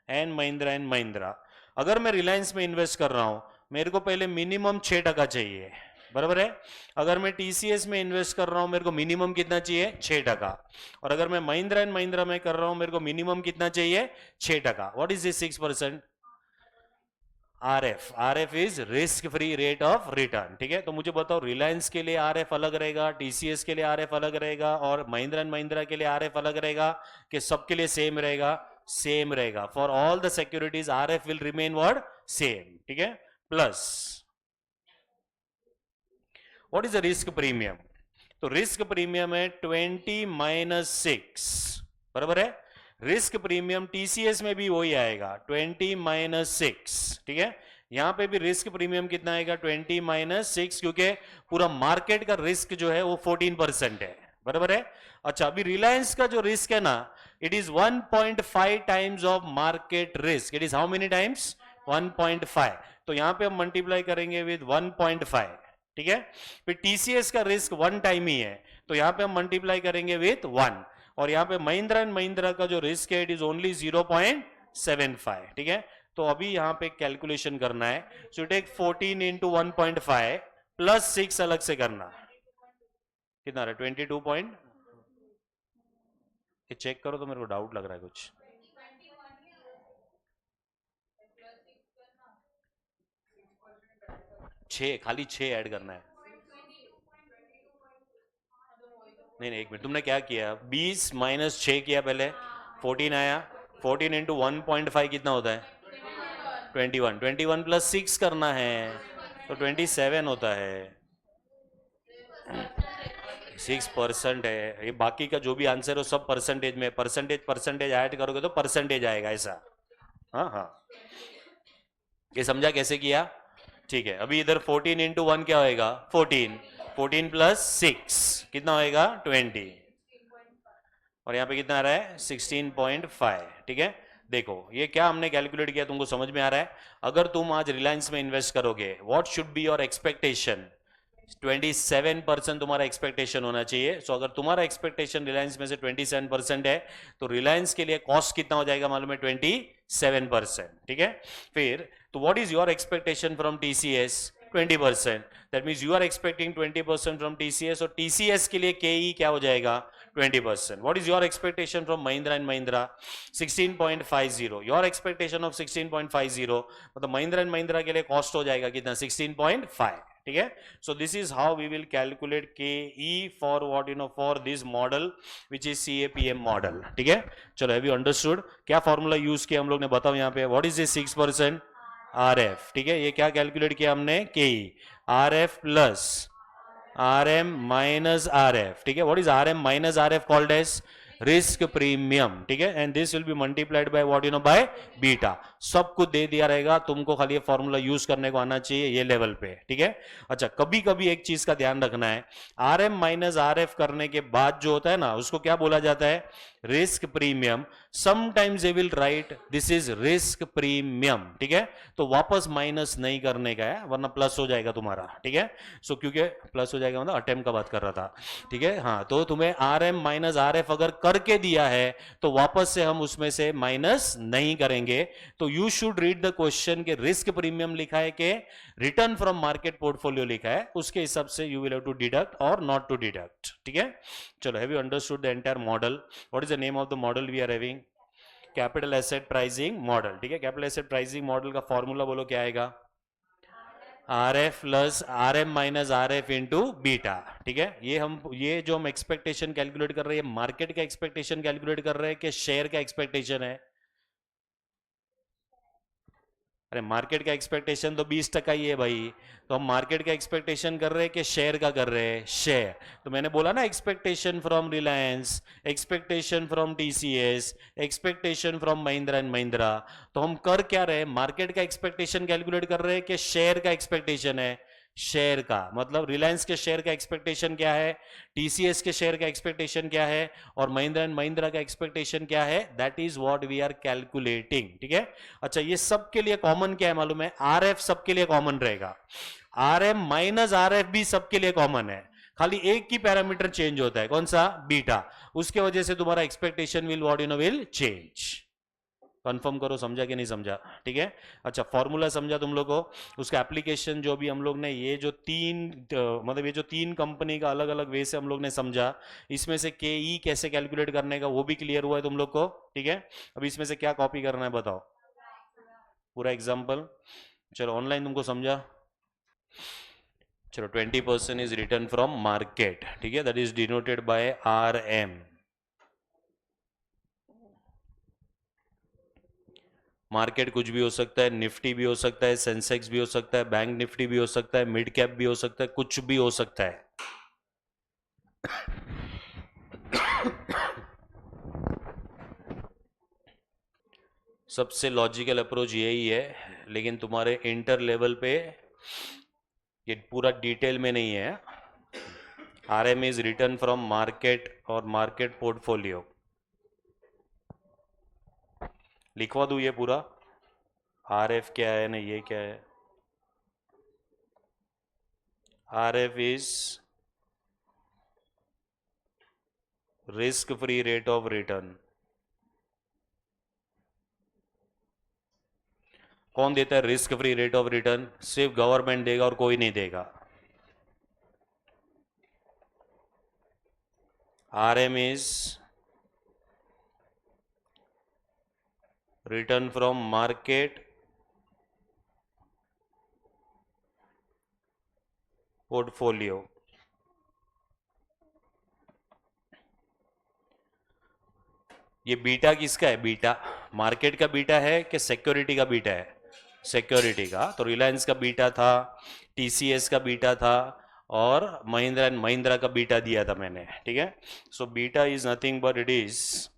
एंड महिंद्रा, अगर मैं रिलायंस में इन्वेस्ट कर रहा हूं, मेरे को पहले मिनिमम 6% चाहिए. बराबर है. अगर मैं TCS में इन्वेस्ट कर रहा हूं, मेरे को मिनिमम कितना चाहिए? 6%. और अगर मैं महिंद्रा एंड महिंद्रा में कर रहा हूं, मेरे को मिनिमम कितना चाहिए? 6%. What is this 6%? RF is risk free rate of return. ठीक है. तो मुझे बताओ रिलायंस के लिए RF अलग रहेगा, TCS के लिए RF अलग रहेगा, और महिंद्रा एंड महिंद्रा के लिए RF अलग रहेगा कि सबके लिए सेम रहेगा? सेम रहेगा. For all the securities RF will remain what? Same. ठीक है. Plus what is the risk premium? तो रिस्क प्रीमियम है 20 - 6. बराबर है. रिस्क प्रीमियम TCS में भी वही आएगा 20 - 6. ठीक है. यहां पे भी रिस्क प्रीमियम कितना आएगा? 20 - 6, क्योंकि पूरा मार्केट का रिस्क जो है वो 14% है. बराबर है. अच्छा, अभी रिलायंस का जो रिस्क है ना, it is 1.5 times of market risk. It is how many times? 1.5. तो यहां पे हम मल्टीप्लाई करेंगे विद 1.5. ठीक है. फिर TCS का रिस्क 1 टाइम ही है, तो यहां पे हम मल्टीप्लाई करेंगे विद 1. और यहां पे महिंद्रा एंड महिंद्रा का जो रिस्क है, इट इज ओनली 0.75. ठीक है. तो अभी यहां पे कैलकुलेशन करना है. सो टेक 14 इंटू 1.5 प्लस 6 अलग से करना. कितना रहा? 22 पॉइंट. चेक करो तो मेरे को डाउट लग रहा है कुछ. खाली 6 ऐड करना है. नहीं, एक मिनट, तुमने क्या किया? 20 - 6 किया पहले, 14 आया. 14 इंटू 1.5 कितना होता है? 21. 21 प्लस 6 करना है तो 27 होता है. 6% है. ये बाकी का जो भी आंसर हो सब परसेंटेज में. परसेंटेज ऐड करोगे तो परसेंटेज आएगा ऐसा. हाँ हाँ, ये समझा कैसे किया? ठीक है. अभी इधर 14 इंटू 1 क्या होएगा? 14. 14 प्लस 6 कितना होएगा? 20. और यहाँ पे कितना आ रहा है? 16.5. ठीक है. देखो ये क्या हमने कैलकुलेट किया, तुमको समझ में आ रहा है? अगर तुम आज रिलायंस में इन्वेस्ट करोगे, what should be your expectation? 27% तुम्हारा एक्सपेक्टेशन होना चाहिए. सो अगर तुम्हारा एक्सपेक्टेशन रिलायंस में से 27% है, तो रिलायंस के लिए कॉस्ट कितना हो जाएगा मालूम है? 27%. ठीक है. फिर तो what is your expectation from TCS? 20%. That means you are expecting 20% from TCS, और TCS के लिए KE क्या हो जाएगा? 20%. What is your expectation from Mahindra and Mahindra? 16.50. Your expectation of 16.50, मतलब Mahindra and Mahindra के लिए कॉस्ट हो जाएगा कितना? 16.5. ठीक है. So this is how we will calculate KE for what for this model which is CAPM model. ठीक है. चलो, have you understood? क्या फॉर्मूला यूज किया हम लोग ने, बताओ यहाँ पे. What is this 6%? RF. ठीक है. ये क्या कैलकुलेट किया हमने? KE. RF plus RM minus RF. ठीक है. What is RM minus RF called as? Risk premium. ठीक है. And this will be multiplied by what by beta. सब कुछ दे दिया रहेगा, तुमको खाली ये फॉर्मूला यूज करने को आना चाहिए ये लेवल पे. ठीक है. अच्छा, कभी कभी एक चीज का ध्यान रखना है, RM माइनस RF करने के बाद जो होता है ना, उसको क्या बोला जाता है? Risk premium. Sometimes they will write this is risk premium. ठीक है. तो वापस माइनस नहीं करने का है, वरना प्लस हो जाएगा तुम्हारा. ठीक है. सो क्योंकि प्लस हो जाएगा, मतलब अटेम्प्ट का बात कर रहा था. ठीक है. हाँ, तो तुम्हें RM माइनस RF अगर करके दिया है तो वापस से हम उसमें से माइनस नहीं करेंगे. तो you should read the question के रिस्क प्रीमियम लिखा है कि रिटर्न फ्रॉम मार्केट पोर्टफोलियो लिखा है, उसके हिसाब से you will have to deduct और नॉट टू डिडक्ट. ठीक है. चलो, have you understood the entire model? What is the name of the model we are having? Capital asset pricing model. ठीक है. कैपिटल एसेट प्राइसिंग मॉडल का formula बोलो क्या आएगा? R F plus R M minus R F into beta, ठीक है। ये जो हम एक्सपेक्टेशन कैलकुलेट कर रहे हैं, मार्केट का एक्सपेक्टेशन कैलकुलेट कर रहे हैं कि शेयर का एक्सपेक्टेशन है? अरे मार्केट का एक्सपेक्टेशन तो 20% ही है भाई, तो हम मार्केट का एक्सपेक्टेशन कर रहे हैं कि शेयर का कर रहे हैं? शेयर। तो मैंने बोला ना, expectation from Reliance, expectation from TCS, expectation from Mahindra and Mahindra. तो हम कर क्या रहे हैं? मार्केट का एक्सपेक्टेशन कैलकुलेट कर रहे हैं कि शेयर का एक्सपेक्टेशन है? शेयर का मतलब रिलायंस के शेयर का एक्सपेक्टेशन क्या है, टीसीएस के शेयर का एक्सपेक्टेशन क्या है, और महिंद्रा एंड महिंद्रा का एक्सपेक्टेशन क्या है? That is what we are calculating, ठीक है। अच्छा, ये सबके लिए कॉमन क्या है मालूम है? आर एफ सबके लिए कॉमन रहेगा, R M minus R F भी सबके लिए कॉमन है, खाली एक की पैरामीटर चेंज होता है, कौन सा? बीटा। उसके वजह से तुम्हारा expectation will what you no will change. Confirm करो, समझा कि नहीं समझा? ठीक है। अच्छा, फॉर्मूला समझा तुम लोग को? उसका एप्लीकेशन जो भी हम लोग ने ये जो मतलब ये जो तीन कंपनी का अलग अलग वे से हम लोग ने समझा, इसमें से के ई कैसे कैलकुलेट करने का वो भी क्लियर हुआ है तुम लोग को, ठीक है। अब इसमें से क्या कॉपी करना है बताओ? पूरा एग्जाम्पल। चलो ऑनलाइन तुमको समझा। चलो, 20% इज रिटर्न फ्रॉम मार्केट, ठीक है, that is denoted by R M. Market कुछ भी हो सकता है, निफ्टी भी हो सकता है, सेंसेक्स भी हो सकता है, बैंक निफ्टी भी हो सकता है, मिड कैप भी हो सकता है, कुछ भी हो सकता है। सबसे लॉजिकल अप्रोच यही है, लेकिन तुम्हारे इंटर लेवल पे ये पूरा डिटेल में नहीं है। R M is return from market और मार्केट पोर्टफोलियो। लिखवा दूं ये पूरा? आर एफ क्या है ना, ये क्या है? R F is risk free rate of return. कौन देता है risk free rate of return? सिर्फ गवर्नमेंट देगा और कोई नहीं देगा। R M is return from market portfolio. ये बीटा किसका है? बीटा मार्केट का बीटा है कि सिक्योरिटी का बीटा है? सिक्योरिटी का। तो रिलायंस का बीटा था, टीसीएस का बीटा था, और महिंद्रा एंड महिंद्रा का बीटा दिया था मैंने, ठीक है। So beta is nothing but it is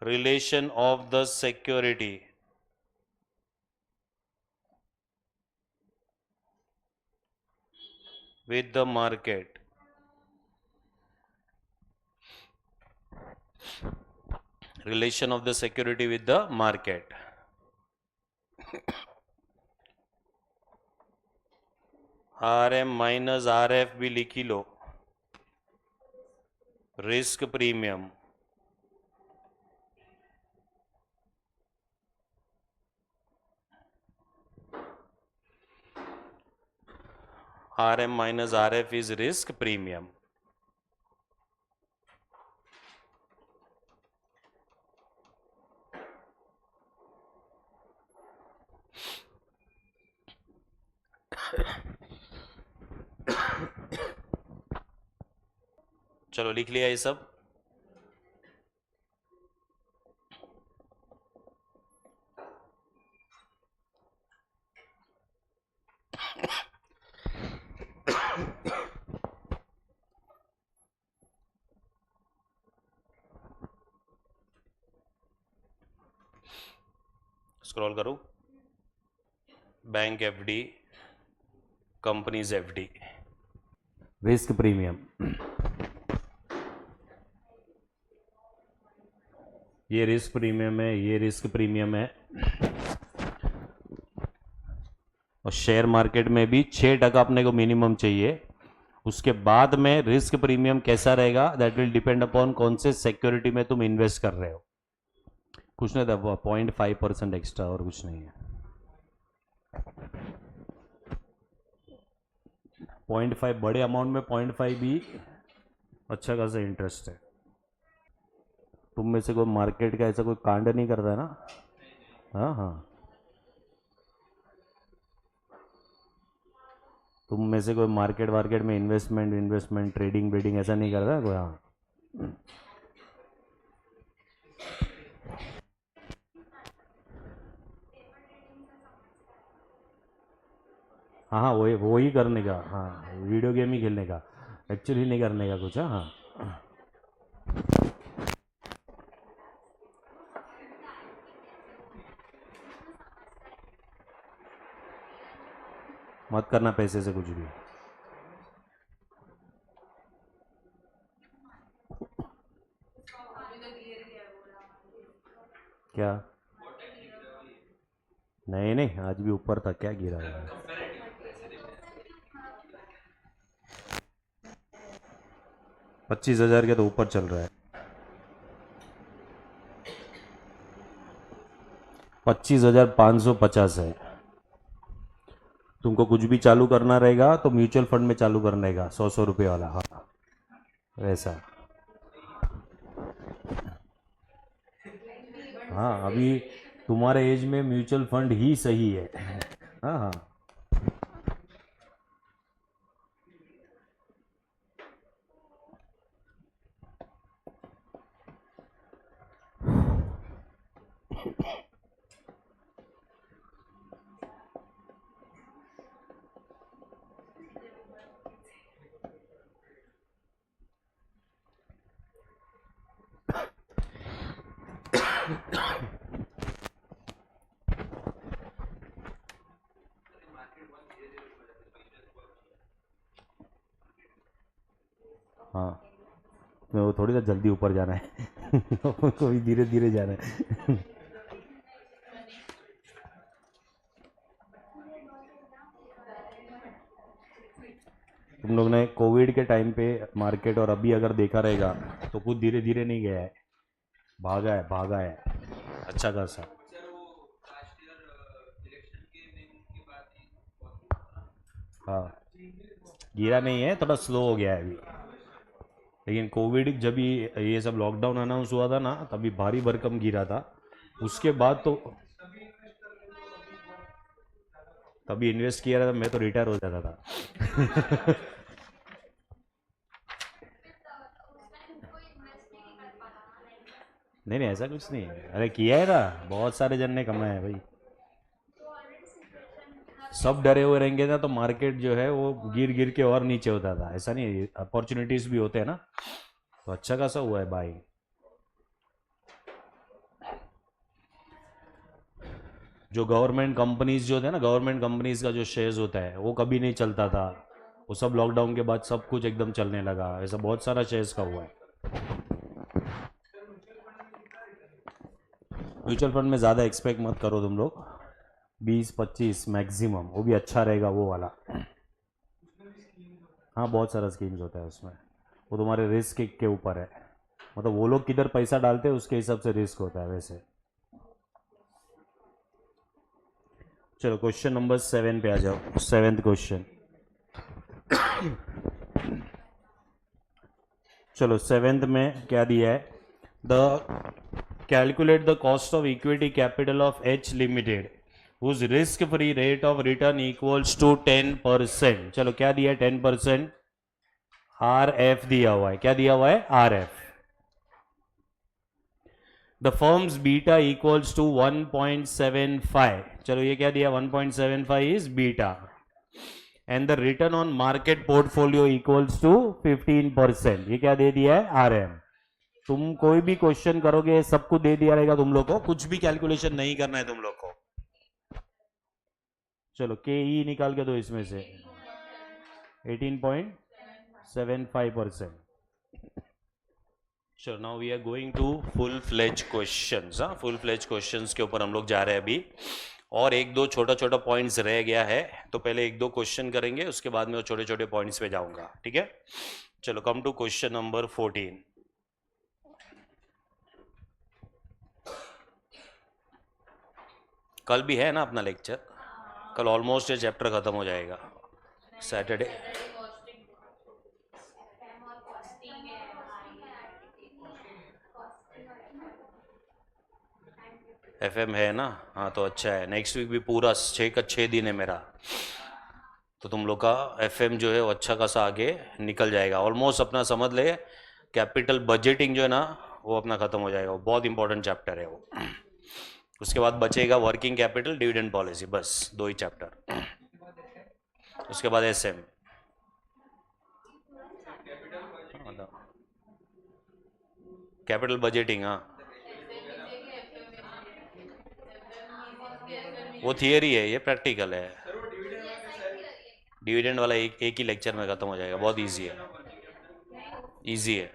relation of the security with the market. Relation of the security with the market. R M minus R F भी लिखी लो, risk premium. R M minus R F is risk premium. चलो लिख लिया ये सब? Scroll करो। Bank FD, companies FD, risk premium. ये रिस्क प्रीमियम है, ये रिस्क प्रीमियम है। और शेयर मार्केट में भी 6% अपने को मिनिमम चाहिए। उसके बाद में रिस्क प्रीमियम कैसा रहेगा, दैट विल डिपेंड अपॉन कौन से सिक्योरिटी में तुम इन्वेस्ट कर रहे हो। कुछ नहीं था, 0.5% एक्स्ट्रा, और कुछ नहीं है। 0.5 बड़े अमाउंट में 0.5 भी अच्छा खासा इंटरेस्ट है। तुम में से कोई मार्केट का ऐसा कोई कांड नहीं करता है ना? हाँ हाँ, तुम में से कोई मार्केट वार्केट में इन्वेस्टमेंट ट्रेडिंग ब्रेडिंग ऐसा नहीं कर रहा कोई? हाँ हाँ हाँ, वही करने का, हाँ वीडियो गेम ही खेलने का, एक्चुअली नहीं करने का कुछ। हाँ हाँ, मत करना पैसे से कुछ भी। क्या? नहीं नहीं, आज भी ऊपर था, क्या गिरा है? 25,000 के तो ऊपर चल रहा है। 25,550 है। तुमको कुछ भी चालू करना रहेगा तो म्यूचुअल फंड में चालू करने का, 100 रुपये वाला। हाँ वैसा। हाँ अभी तुम्हारे एज में म्यूचुअल फंड ही सही है। हाँ हाँ, हाँ तो वो थोड़ी सा जल्दी ऊपर जाना है। को भी धीरे धीरे जाना है। तुम लोग ने कोविड के टाइम पे मार्केट और अभी अगर देखा रहेगा तो कुछ धीरे धीरे नहीं गया है, भागा है अच्छा खासा। हाँ गिरा नहीं है, थोड़ा स्लो हो गया है अभी। लेकिन कोविड जब ये सब लॉकडाउन अनाउंस हुआ था ना, तभी भारी भरकम गिरा था। उसके बाद तो तभी इन्वेस्ट किया था, मैं तो रिटायर हो जाता था। नहीं नहीं, ऐसा कुछ नहीं है, अरे किया है ना, बहुत सारे जन ने कमाया है भाई। सब डरे हुए रहेंगे ना तो मार्केट जो है वो गिर गिर के और नीचे होता था। ऐसा नहीं है, अपॉर्चुनिटीज भी होते हैं ना, तो अच्छा खासा हुआ है भाई। जो गवर्नमेंट कंपनीज जो थे ना, गवर्नमेंट कंपनीज का जो शेयर्स होता है वो कभी नहीं चलता था, वो सब लॉकडाउन के बाद सब कुछ एकदम चलने लगा। ऐसा बहुत सारा शेयर्स का हुआ है। म्यूचुअल फंड में ज़्यादा एक्सपेक्ट मत करो तुम लोग, 20-25 मैक्सिमम, वो भी अच्छा रहेगा वो वाला। हाँ बहुत सारा स्कीम्स होता है उसमें, वो तुम्हारे रिस्क के ऊपर है, मतलब वो लोग किधर पैसा डालते हैं उसके हिसाब से रिस्क होता है वैसे। चलो क्वेश्चन नंबर 7 पे आ जाओ, 7th क्वेश्चन। चलो 7th में क्या दिया है? The calculate the cost of equity capital of H limited whose risk free rate of return equals to 10%। चलो क्या दिया है? 10%। आर एफ दिया हुआ है। क्या दिया हुआ है? R F. The firm's beta equals to 1.75। चलो ये क्या दिया? 1.75 is beta. And the return on market portfolio equals to 15%। ये क्या दे दिया है? R M. तुम कोई भी क्वेश्चन करोगे सब कुछ दे दिया रहेगा तुम लोग को, कुछ भी कैलकुलेशन नहीं करना है तुम लोग को। चलो के ई निकाल के दो इसमें से, 18.75%। चलो now we are going to full fledge questions. हाँ फुल फ्लेज क्वेश्चंस के ऊपर हम लोग जा रहे हैं अभी, और एक दो छोटा छोटा पॉइंट्स रह गया है, तो पहले एक दो क्वेश्चन करेंगे, उसके बाद में वो छोटे छोटे पॉइंट्स पे जाऊंगा, ठीक है? चलो कम टू क्वेश्चन नंबर 14। कल भी है ना अपना लेक्चर? कल ऑलमोस्ट ये चैप्टर खत्म हो जाएगा। सैटरडे FM है ना, हाँ तो अच्छा है। नेक्स्ट वीक भी पूरा 6 दिन है मेरा, तो तुम लोग का FM जो है वो अच्छा खासा आगे निकल जाएगा। ऑलमोस्ट अपना समझ ले, कैपिटल बजटिंग जो है ना वो अपना खत्म हो जाएगा, वो बहुत इंपॉर्टेंट चैप्टर है वो। उसके बाद बचेगा वर्किंग कैपिटल, डिविडेंड पॉलिसी, बस 2 ही चैप्टर। उसके बाद SM। कैपिटल बजटिंग, हाँ वो थियरी है, ये प्रैक्टिकल है। डिविडेंड वाला एक ही लेक्चर में खत्म हो जाएगा, बहुत इजी है, इजी है।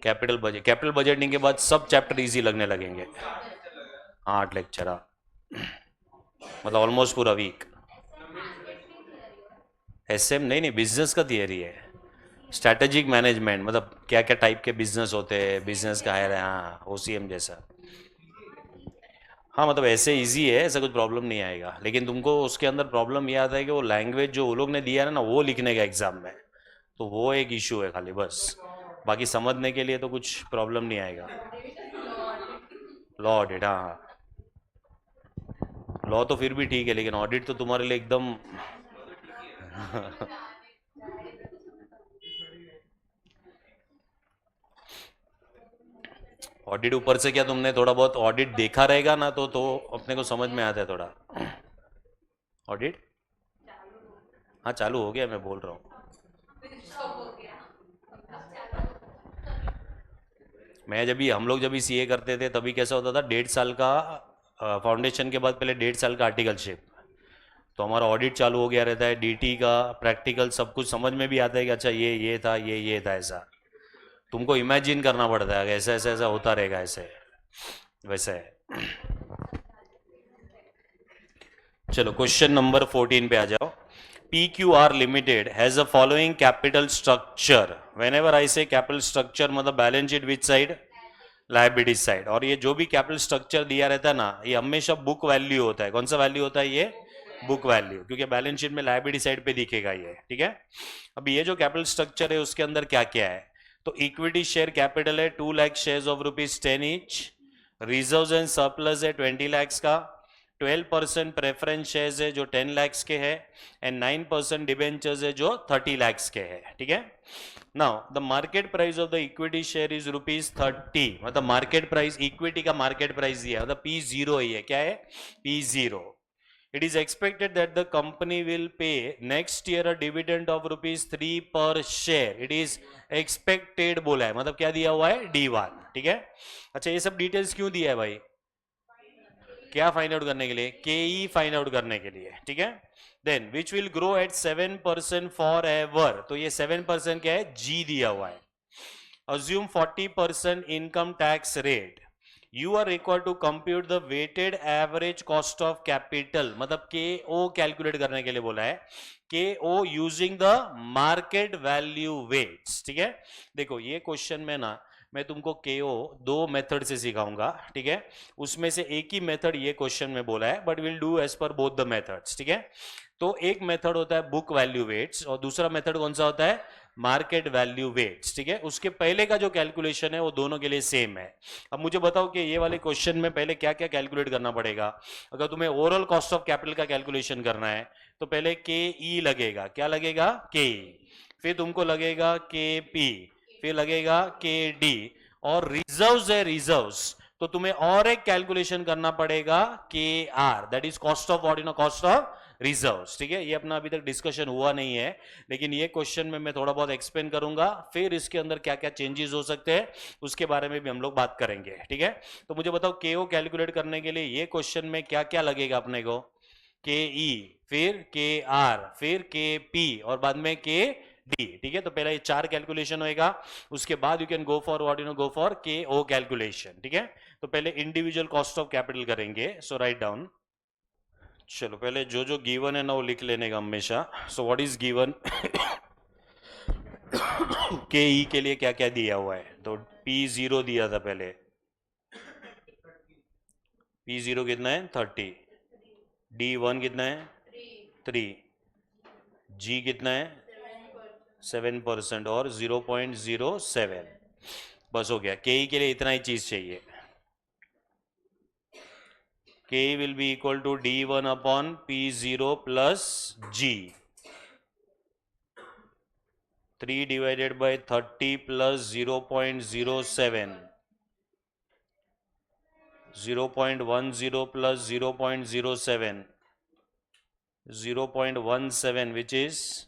कैपिटल बजटिंग के बाद सब चैप्टर इजी लगने लगेंगे। 8 लेक्चर, हाँ मतलब ऑलमोस्ट पूरा वीक। SM नहीं नहीं, बिजनेस का थियरी है। स्ट्रैटेजिक मैनेजमेंट मतलब क्या क्या टाइप के बिजनेस होते हैं, बिजनेस का है, हाँ OCM जैसा। हाँ मतलब ऐसे इजी है, ऐसा कुछ प्रॉब्लम नहीं आएगा, लेकिन तुमको उसके अंदर प्रॉब्लम ये आता है कि वो लैंग्वेज जो वो लोग ने दिया है ना वो लिखने का एग्जाम में, तो वो एक इशू है खाली, बस। बाकी समझने के लिए तो कुछ प्रॉब्लम नहीं आएगा। लॉ ऑडिट, हाँ हाँ, लॉ तो फिर भी ठीक है, लेकिन ऑडिट तो तुम्हारे लिए एकदम ऑडिट ऊपर से क्या, तुमने थोड़ा बहुत ऑडिट देखा रहेगा ना तो अपने को समझ में आता है थोड़ा। ऑडिट हाँ चालू हो गया, मैं बोल रहा हूँ। मैं जब भी हम लोग जब भी CA करते थे तभी कैसा होता था, 1.5 साल का फाउंडेशन के बाद पहले 1.5 साल का आर्टिकलशिप, तो हमारा ऑडिट चालू हो गया रहता है, DT का प्रैक्टिकल सब कुछ समझ में भी आता है कि अच्छा ये था, ये था, ऐसा तुमको इमेजिन करना पड़ता है, ऐसा ऐसा ऐसा होता रहेगा, ऐसे वैसे है। चलो क्वेश्चन नंबर 14 पे आ जाओ। PQR limited has a following capital structure. When ever I से कैपिटल स्ट्रक्चर मतलब balance sheet which side, liability side. और ये जो भी कैपिटल स्ट्रक्चर दिया रहता है ना, ये हमेशा बुक वैल्यू होता है। कौन सा वैल्यू होता है ये? बुक वैल्यू, क्योंकि बैलेंस शीट में लाइबिलिटी साइड पे दिखेगा ये, ठीक है। अब ये जो कैपिटल स्ट्रक्चर है उसके अंदर क्या क्या है, तो इक्विटी शेयर कैपिटल है 2 lakh shares of ₹10 each, reserve and surplus है 20 lakhs का, 12% प्रेफरेंस शेयर्स है जो 10 lakhs के है, एंड 9% डिबेंचर्स है जो 30 lakhs के है, ठीक है। Now the market price of the equity share is ₹30, मतलब मार्केट प्राइस, इक्विटी का मार्केट प्राइस दिया है, मतलब P0 ही है, क्या है? P0। It is expected that the company will pay next year a dividend of ₹3 per share. It is expected बोला है, मतलब क्या दिया हुआ है? D1, ठीक है। अच्छा ये सब डिटेल्स क्यों दिया है भाई? क्या फाइंड आउट करने के लिए? KE फाइंड आउट करने के लिए, ठीक है। Then which will grow at 7% for ever, तो ये 7% क्या है? G दिया हुआ है। Assume 40% income tax rate. You are required to compute the weighted average cost of capital, मतलब KO कैलकुलेट करने के लिए बोला है, KO using the market value weights, ठीक है। देखो ये क्वेश्चन में ना मैं तुमको KO 2 मेथड से सिखाऊंगा, ठीक है। उसमें से एक ही मेथड ये क्वेश्चन में बोला है, but will do as per both the methods, ठीक है। तो एक मेथड होता है बुक वैल्यू वेट्स और दूसरा मेथड कौन सा होता है? मार्केट वैल्यू वेट्स, ठीक है। उसके पहले का जो कैलकुलेशन है वो दोनों के लिए सेम है। अब मुझे बताओ कि ये वाले क्वेश्चन में पहले क्या क्या कैलकुलेट करना पड़ेगा। अगर तुम्हें ओवरऑल कॉस्ट ऑफ कैपिटल का कैलकुलेशन करना है तो पहले KE लगेगा, क्या लगेगा? KE, फिर तुमको लगेगा KP, फिर लगेगा KD, और रिजर्व्स है, रिजर्व्स तो तुम्हें और एक कैलकुलेशन करना पड़ेगा KR, that is cost of what, you no, cost of reserves, ठीक है। ये अपना अभी तक डिस्कशन हुआ नहीं है, लेकिन ये क्वेश्चन में मैं थोड़ा बहुत एक्सप्लेन करूंगा, फिर इसके अंदर क्या क्या चेंजेस हो सकते हैं उसके बारे में भी हम लोग बात करेंगे, ठीक है। तो मुझे बताओ KO कैलकुलेट करने के लिए ये क्वेश्चन में क्या क्या लगेगा अपने को? KE, फिर KR, फिर KP और बाद में KD, ठीक है। तो पहला ये 4 कैलकुलेशन होएगा, उसके बाद you can go for what, you no, go for KO calculation, ठीक है। तो पहले इंडिविजुअल कॉस्ट ऑफ कैपिटल करेंगे, सो राइट डाउन। चलो पहले जो जो गिवन है ना वो लिख लेने का हमेशा। सो व्हाट इज गिवन? KE के लिए क्या क्या दिया हुआ है, तो P0 दिया था पहले, P0 कितना है? 30, D1 कितना है? 3, G कितना है? 7% और 0.07, बस हो गया। KE के लिए इतना ही चीज चाहिए, K will be equal to D1 upon P0 plus G. 3 divided by 30 plus 0.07. 0.10 plus 0.07. 0.17, which is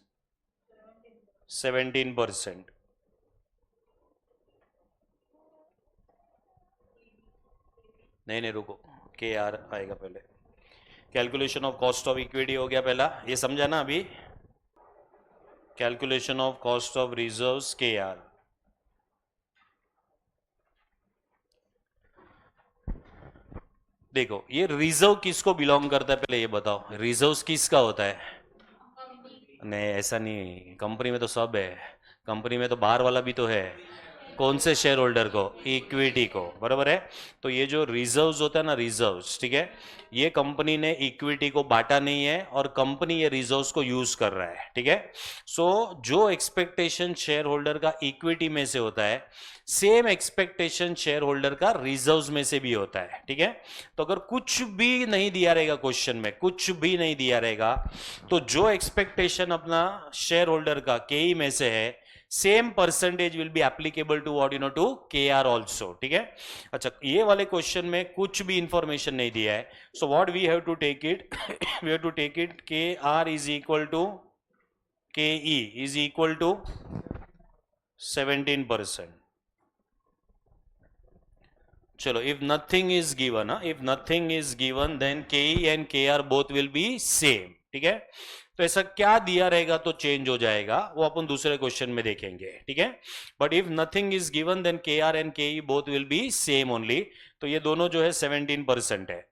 17%. नहीं रुको, के आर आएगा पहले. Calculation of cost of equity हो गया पहला, ये समझा ना अभी. Calculation of cost of reserves के आर. देखो ये रिजर्व किसको बिलोंग करता है पहले ये बताओ. रिजर्व्स किसका होता है? नहीं ऐसा नहीं, कंपनी में तो सब है. कंपनी में तो बाहर वाला भी तो है. कौन से शेयर होल्डर को? इक्विटी को, बराबर है. तो ये जो रिजर्व्स होता है ना, रिजर्व्स, ठीक है, ये कंपनी ने इक्विटी को बांटा नहीं है और कंपनी ये रिजर्व्स को यूज कर रहा है, ठीक है. सो जो एक्सपेक्टेशन शेयर होल्डर का इक्विटी में से होता है, सेम एक्सपेक्टेशन शेयर होल्डर का रिजर्व्स में से भी होता है, ठीक है. तो अगर कुछ भी नहीं दिया रहेगा क्वेश्चन में, कुछ भी नहीं दिया रहेगा, तो जो एक्सपेक्टेशन अपना शेयर होल्डर का केई में से है, same percentage will be applicable to what you know to K R also, ठीक है. अच्छा, ये वाले क्वेश्चन में कुछ भी इंफॉर्मेशन नहीं दिया है. So what we have to take it, we have to take it K R is equal to K E is equal to 17%. चलो, if nothing is given, if nothing is given, then KE and KR both will be same, ठीक है. तो ऐसा क्या दिया रहेगा तो change हो जाएगा, वो अपन दूसरे क्वेश्चन में देखेंगे, ठीक है. But if nothing is given then KR and KE both will be same only. तो ये दोनों जो है 17% है.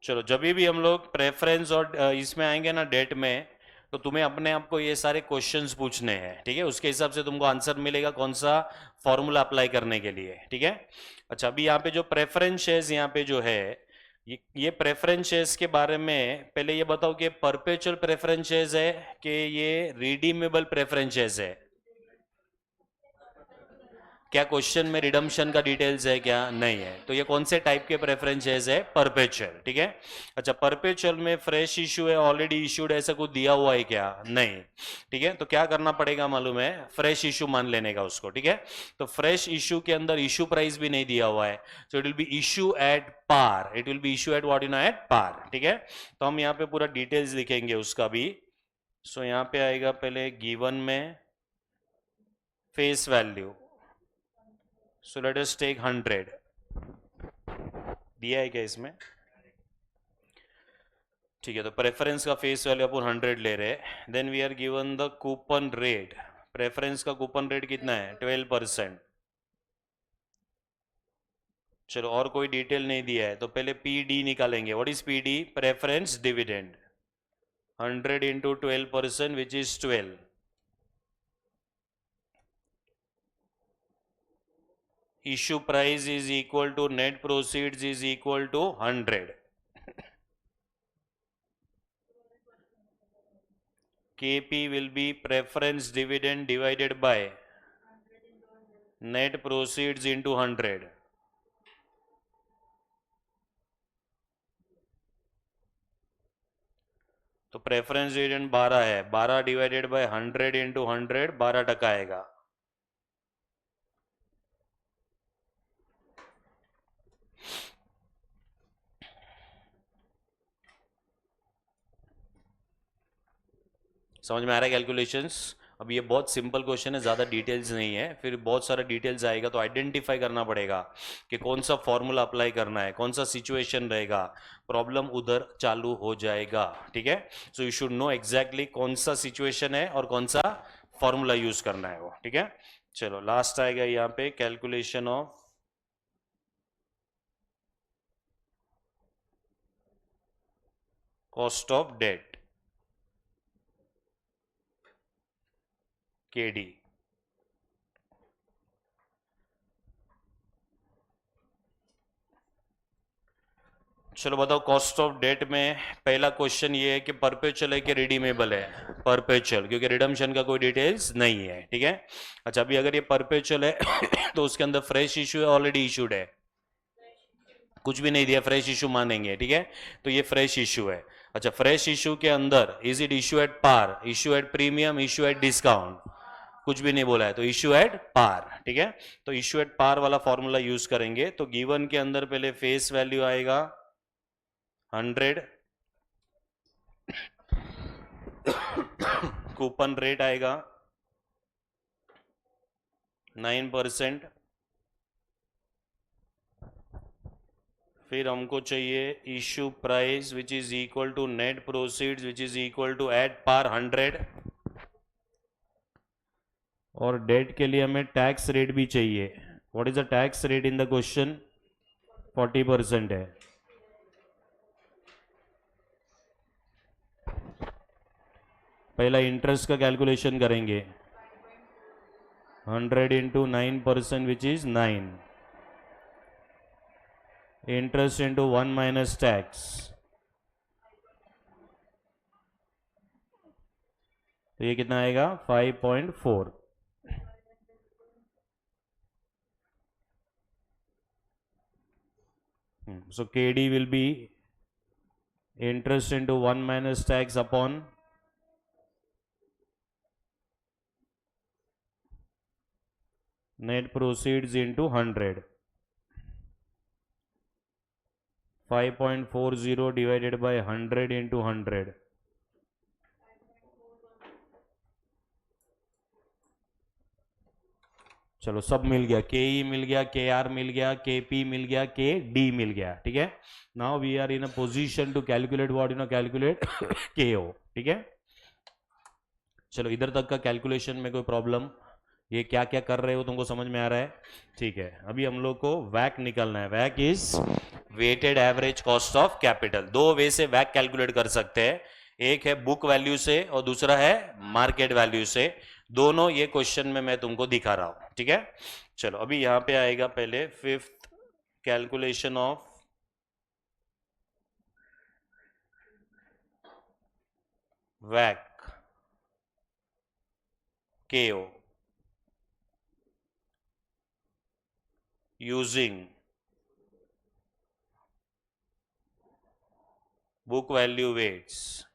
चलो, जब भी हम लोग प्रेफरेंस और इसमें आएंगे ना डेट में, तो तुम्हें अपने आप को ये सारे क्वेश्चंस पूछने हैं, ठीक है. उसके हिसाब से तुमको आंसर मिलेगा कौन सा फॉर्मूला अप्लाई करने के लिए, ठीक है. अच्छा, अभी यहाँ पे जो प्रेफरेंस शेयर्स यहाँ पे जो है, ये प्रेफरेंस शेयर्स के बारे में पहले ये बताओ कि परपेचुअल प्रेफरेंस शेयर्स है कि ये रिडीमेबल प्रेफरेंस शेयर्स है? क्या क्वेश्चन में रिडम्पशन का डिटेल्स है क्या? नहीं है. तो ये कौन से टाइप के प्रेफरेंस शेयर्स है? परपेचुअल, ठीक है. अच्छा, परपेचुअल में फ्रेश इशू है, ऑलरेडी इशूड, ऐसा कुछ दिया हुआ है क्या? नहीं, ठीक है. तो क्या करना पड़ेगा मालूम है? फ्रेश इशू मान लेने का उसको, ठीक है. तो फ्रेश इशू के अंदर इशू प्राइस भी नहीं दिया हुआ है, so it will be issue at par. It will be issue at what you know, at par, ठीक है. तो हम यहाँ पे पूरा डिटेल्स लिखेंगे उसका भी. सो यहाँ पे आएगा पहले गिवन में face value. So let us take 100. दिया है क्या इसमें? ठीक है. तो प्रेफरेंस का फेस वैल्यू अपन 100 ले रहे हैं. Then we are given the coupon rate. Preference का कूपन रेट कितना है? 12%. चलो, और कोई डिटेल नहीं दिया है, तो पहले PD निकालेंगे. What is PD? Preference dividend. 100 into 12% which is 12. Issue price is equal to net proceeds is equal to 100. KP will be preference dividend divided by net proceeds into 100. तो प्रेफरेंस डिविडेंड 12 है, 12 divided by 100 into 100, 12% आएगा. समझ में आ रहा है calculations? अब ये बहुत सिंपल क्वेश्चन है, ज़्यादा डिटेल्स नहीं है. फिर बहुत सारा डिटेल्स आएगा तो आइडेंटिफाई करना पड़ेगा कि कौन सा फॉर्मूला अप्लाई करना है, कौन सा सिचुएशन रहेगा, प्रॉब्लम उधर चालू हो जाएगा, ठीक है. So you should know exactly कौन सा सिचुएशन है और कौन सा फॉर्मूला यूज करना है वो, ठीक है. चलो, लास्ट आएगा यहाँ पे calculation of cost of debt, KD. चलो बताओ, कॉस्ट ऑफ डेट में पहला क्वेश्चन ये है कि परपेचुअल है कि रिडीमेबल है? परपेचुअल, क्योंकि रिडम्पशन का कोई डिटेल्स नहीं है, ठीक है. अच्छा, अभी अगर ये परपेचुअल है तो उसके अंदर फ्रेश इशू है, ऑलरेडी इशूड है? कुछ भी नहीं दिया, फ्रेश इशू मानेंगे, ठीक है। तो ये फ्रेश इशू है। अच्छा, फ्रेश इशू के अंदर is it issue at par, issue at premium, issue at discount, कुछ भी नहीं बोला है, तो इशू एट पार, ठीक है। तो इशू एट पार वाला फॉर्मूला यूज करेंगे। तो गिवन के अंदर पहले फेस वैल्यू आएगा 100, कूपन रेट आएगा 9%, फिर हमको चाहिए issue price which is equal to net proceeds which is equal to at par 100, और डेट के लिए हमें टैक्स रेट भी चाहिए। What is the tax rate in the question? 40% है। पहला इंटरेस्ट का कैलकुलेशन करेंगे, 100 into 9% which is 9, interest into 1 minus tax, तो ये कितना आएगा? 5.4। So KD will be interest into 1 minus tax upon net proceeds into 100. 5.40 divided by 100 into 100. चलो सब मिल गया, के ई मिल गया, के आर मिल गया, के पी मिल गया, के डी मिल गया, ठीक है। Now we are in a position to calculate what, calculate K O, ठीक है। चलो इधर तक का कैलकुलेशन में कोई प्रॉब्लम? ये क्या क्या कर रहे हो तुमको समझ में आ रहा है? ठीक है। अभी हम लोग को वैक निकालना है। वैक is weighted average cost of capital. दो वे से वैक कैलकुलेट कर सकते हैं, एक है बुक वैल्यू से और दूसरा है मार्केट वैल्यू से। दोनों ये क्वेश्चन में मैं तुमको दिखा रहा हूं, ठीक है। चलो अभी यहां पे आएगा पहले फिफ्थ कैलकुलेशन ऑफ वैक केओ using book value weights.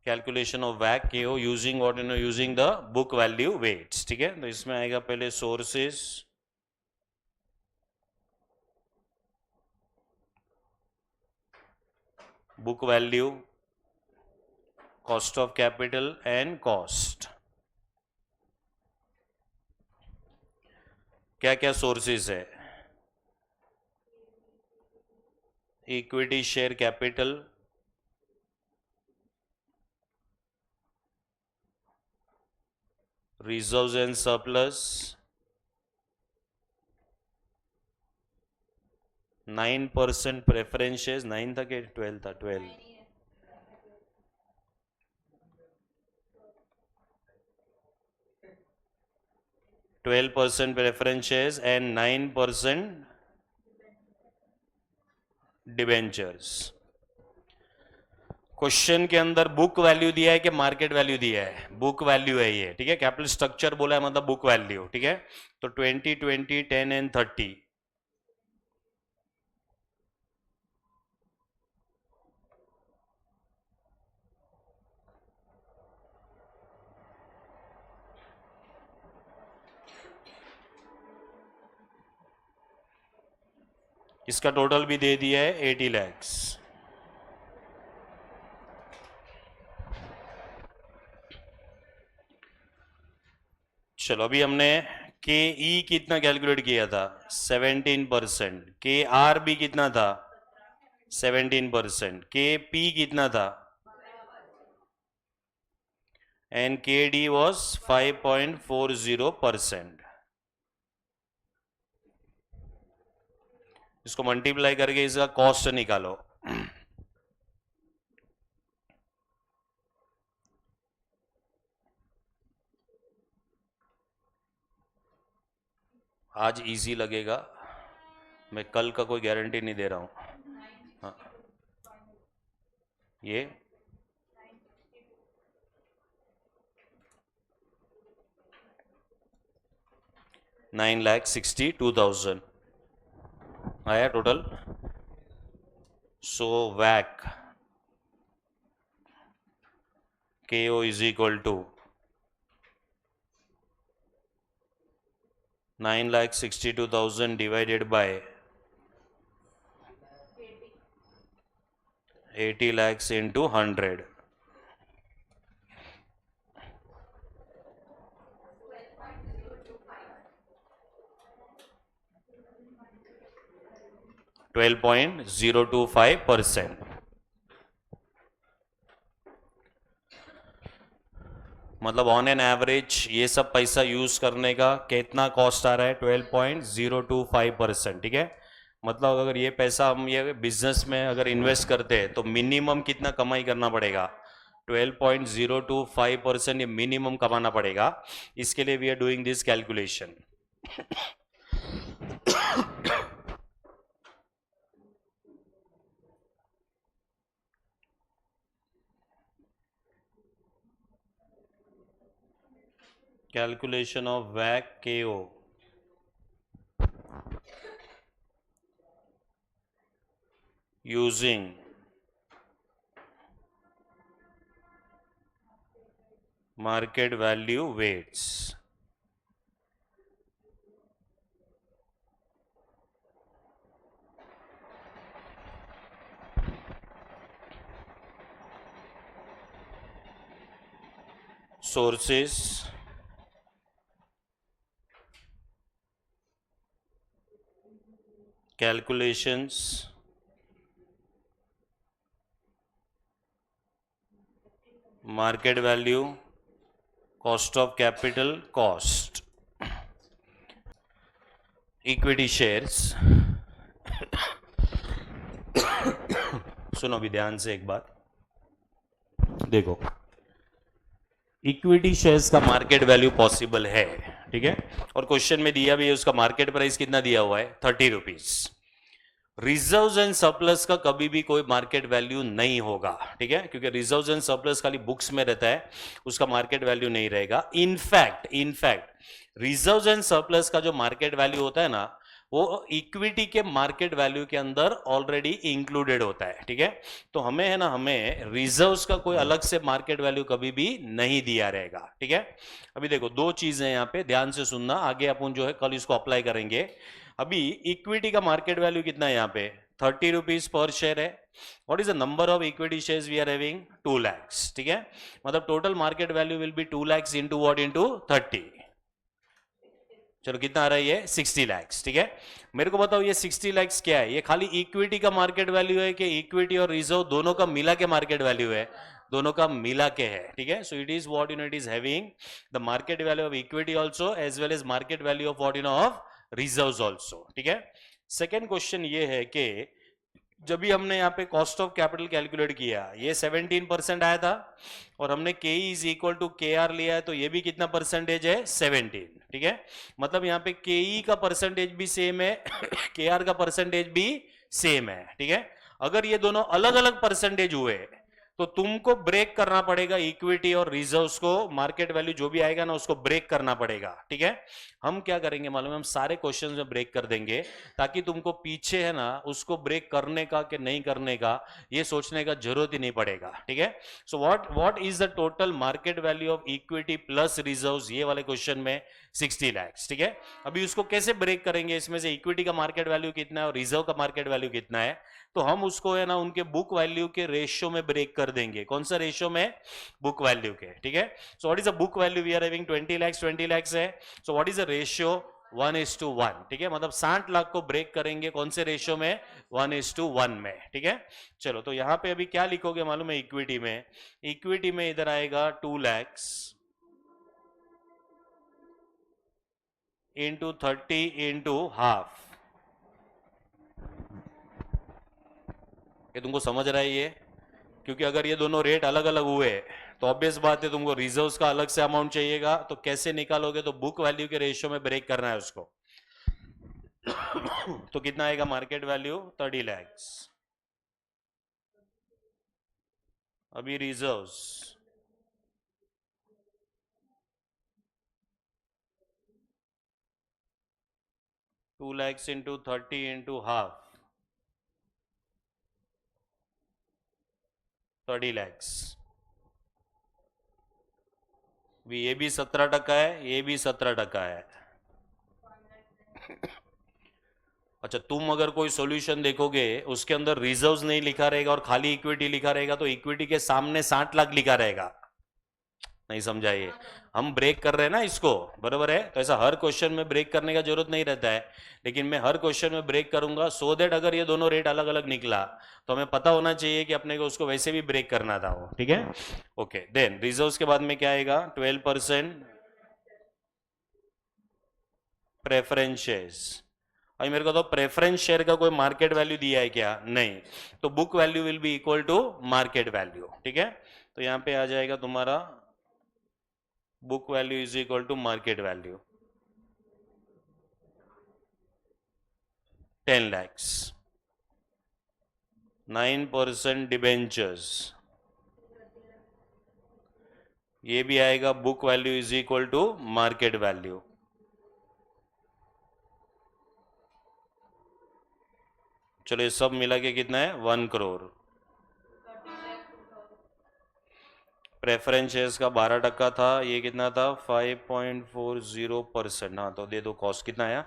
Calculation of WACC KO using what, using the book value weights, ठीक है। तो इसमें आएगा पहले sources, book value, cost of capital and cost। क्या क्या सोर्सेज है? Equity share capital, reserves and surplus, 9% preference shares, 9 था कि 12 था? 12, 12% preference shares and 9% debentures. Question के अंदर बुक वैल्यू दिया है कि मार्केट वैल्यू दिया है? बुक वैल्यू है ये, ठीक है। कैपिटल स्ट्रक्चर बोला है मतलब बुक वैल्यू, ठीक है। तो 20, 20, 10 एंड 30, इसका टोटल भी दे दिया है 80 lakhs। चलो अभी हमने के ई कितना कैलकुलेट किया था? 17%। के आर भी कितना था? 17%। के पी कितना था? एंड के डी वॉज 5.40%। इसको मल्टीप्लाई करके इसका कॉस्ट निकालो। आज इजी लगेगा, मैं कल का कोई गारंटी नहीं दे रहा हूं। हाँ, ये 9,62,000 आया टोटल. सो वैक KO is equal to 9,62,000 divided by 80 lakhs into 100. %12.025. मतलब ऑन एन एवरेज ये सब पैसा यूज करने का कितना कॉस्ट आ रहा है? 12.025%. ठीक है, मतलब अगर ये पैसा हम ये बिजनेस में अगर इन्वेस्ट करते हैं तो मिनिमम कितना कमाई करना पड़ेगा? 12.025% ये मिनिमम कमाना पड़ेगा. इसके लिए we are doing this calculation. Calculation of WACC KO. Using market value weights. Sources, calculations, market value, cost of capital, cost. Equity shares. सुनो भी ध्यान से एक बात देखो. इक्विटी शेयर्स का मार्केट वैल्यू पॉसिबल है, ठीक है, और क्वेश्चन में दिया भी है उसका मार्केट प्राइस कितना दिया हुआ है? 30 रुपीज. रिजर्व्स एंड सरप्लस का कभी भी कोई मार्केट वैल्यू नहीं होगा, ठीक है, क्योंकि रिजर्व्स एंड सरप्लस खाली बुक्स में रहता है, उसका मार्केट वैल्यू नहीं रहेगा. इनफैक्ट रिजर्व्स एंड सरप्लस का जो मार्केट वैल्यू होता है ना, वो इक्विटी के मार्केट वैल्यू के अंदर ऑलरेडी इंक्लूडेड होता है, ठीक है. तो हमें है ना, हमें रिजर्व्स का कोई अलग से मार्केट वैल्यू कभी भी नहीं दिया रहेगा, ठीक है. अभी देखो दो चीजें यहां पे ध्यान से सुनना, आगे अपन जो है कल इसको अप्लाई करेंगे. अभी इक्विटी का मार्केट वैल्यू कितना है यहाँ पे? 30 रुपीज पर शेयर है. What is the number of equity shares we are having? 2 lakhs, ठीक है. मतलब total market value will be 2 lakhs into what? Into 30. चलो कितना आ रहा है ये? 60 lakhs, ठीक है. मेरे को बताओ ये 60 lakhs क्या है? ये खाली इक्विटी का मार्केट वैल्यू है कि इक्विटी और रिजर्व दोनों का मिला के मार्केट वैल्यू है? दोनों का मिला के है, ठीक है. So it is what you know, it is having the market value of equity also as well as market value of what you know, of reserves also, ठीक है. सेकंड क्वेश्चन ये है कि जब भी हमने यहाँ पे कॉस्ट ऑफ कैपिटल कैलकुलेट किया, ये 17% आया था, और हमने के is equal to K are लिया है, तो ये भी कितना परसेंटेज है? 17, ठीक है. मतलब यहाँ पे के ई का परसेंटेज भी सेम है, के आर का परसेंटेज भी सेम है, ठीक है. अगर ये दोनों अलग अलग परसेंटेज हुए तो तुमको ब्रेक करना पड़ेगा इक्विटी और रिजर्व्स को, मार्केट वैल्यू जो भी आएगा ना उसको ब्रेक करना पड़ेगा, ठीक है. हम क्या करेंगे मालूम है? हम सारे क्वेश्चंस में ब्रेक कर देंगे, ताकि तुमको पीछे है ना उसको ब्रेक करने का कि नहीं करने का ये सोचने का जरूरत ही नहीं पड़ेगा, ठीक है. So what is the total market value of equity plus reserves? ये वाले क्वेश्चन में 60 lakhs, ठीक है. अभी उसको कैसे ब्रेक करेंगे? इसमें से इक्विटी का मार्केट वैल्यू कितना है और रिजर्व का मार्केट वैल्यू कितना है, तो हम उसको है ना उनके बुक वैल्यू के रेशियो में ब्रेक कर देंगे. कौन सा रेशियो में? बुक वैल्यू के, ठीक है. So what is the book value? We are having 20 lakhs है. So what is the ratio? 1:1, ठीक है. मतलब 60 लाख को ब्रेक करेंगे कौन से रेशियो में? 1:1 में, ठीक है. चलो तो यहां पे अभी क्या लिखोगे मालूम है? इक्विटी में, इक्विटी में इधर आएगा 2 lakhs इंटू 30 इंटू हाफ. ये तुमको समझ रहा है ये? क्योंकि अगर ये दोनों रेट अलग अलग हुए तो ऑब्वियस बात है तुमको रिजर्व्स का अलग से अमाउंट चाहिएगा, तो कैसे निकालोगे? तो बुक वैल्यू के रेशियो में ब्रेक करना है उसको. तो कितना आएगा मार्केट वैल्यू? 30 lakhs. अभी reserves, 2 lakhs into 30 into half, 30 lakhs. भी ये भी 17% है, ये भी 17% है. अच्छा, तुम अगर कोई सॉल्यूशन देखोगे उसके अंदर रिजर्व्स नहीं लिखा रहेगा और खाली इक्विटी लिखा रहेगा, तो इक्विटी के सामने 60 लाख लिखा रहेगा. नहीं समझा? ये हम ब्रेक कर रहे हैं ना इसको, बरोबर है? तो ऐसा हर क्वेश्चन में ब्रेक करने का जरूरत नहीं रहता है, लेकिन मैं हर क्वेश्चन में ब्रेक करूंगा सो दैट अगर ये दोनों रेट अलग अलग निकला तो हमें पता होना चाहिए कि अपने को उसको वैसे भी ब्रेक करना था वो. ठीक है, ओके. देन रिजर्व्स के बाद में क्या आएगा? 12% प्रेफरेंस शेयर्स. अभी मेरे को तो प्रेफरेंस शेयर का कोई मार्केट वैल्यू दिया है क्या? नहीं. तो book value will be equal to market value. ठीक है, तो यहां पे आ जाएगा तुम्हारा book value is equal to market value 10 lakhs. 9% debentures, ये भी आएगा book value is equal to market value. चलो ये सब मिला के कितना है? 1 करोड़. प्रेफरेंस शेयर्स का 12% था, ये कितना था? 5.40%. हाँ, तो दे दो कॉस्ट कितना आया?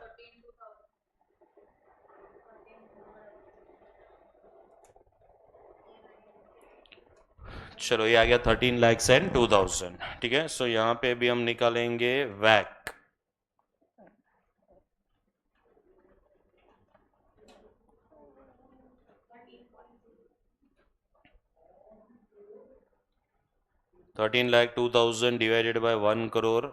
चलो ये आ गया 13 lakhs and 2000. ठीक है, सो यहां पे भी हम निकालेंगे वैक. $13,02,000 divided by 1 crore.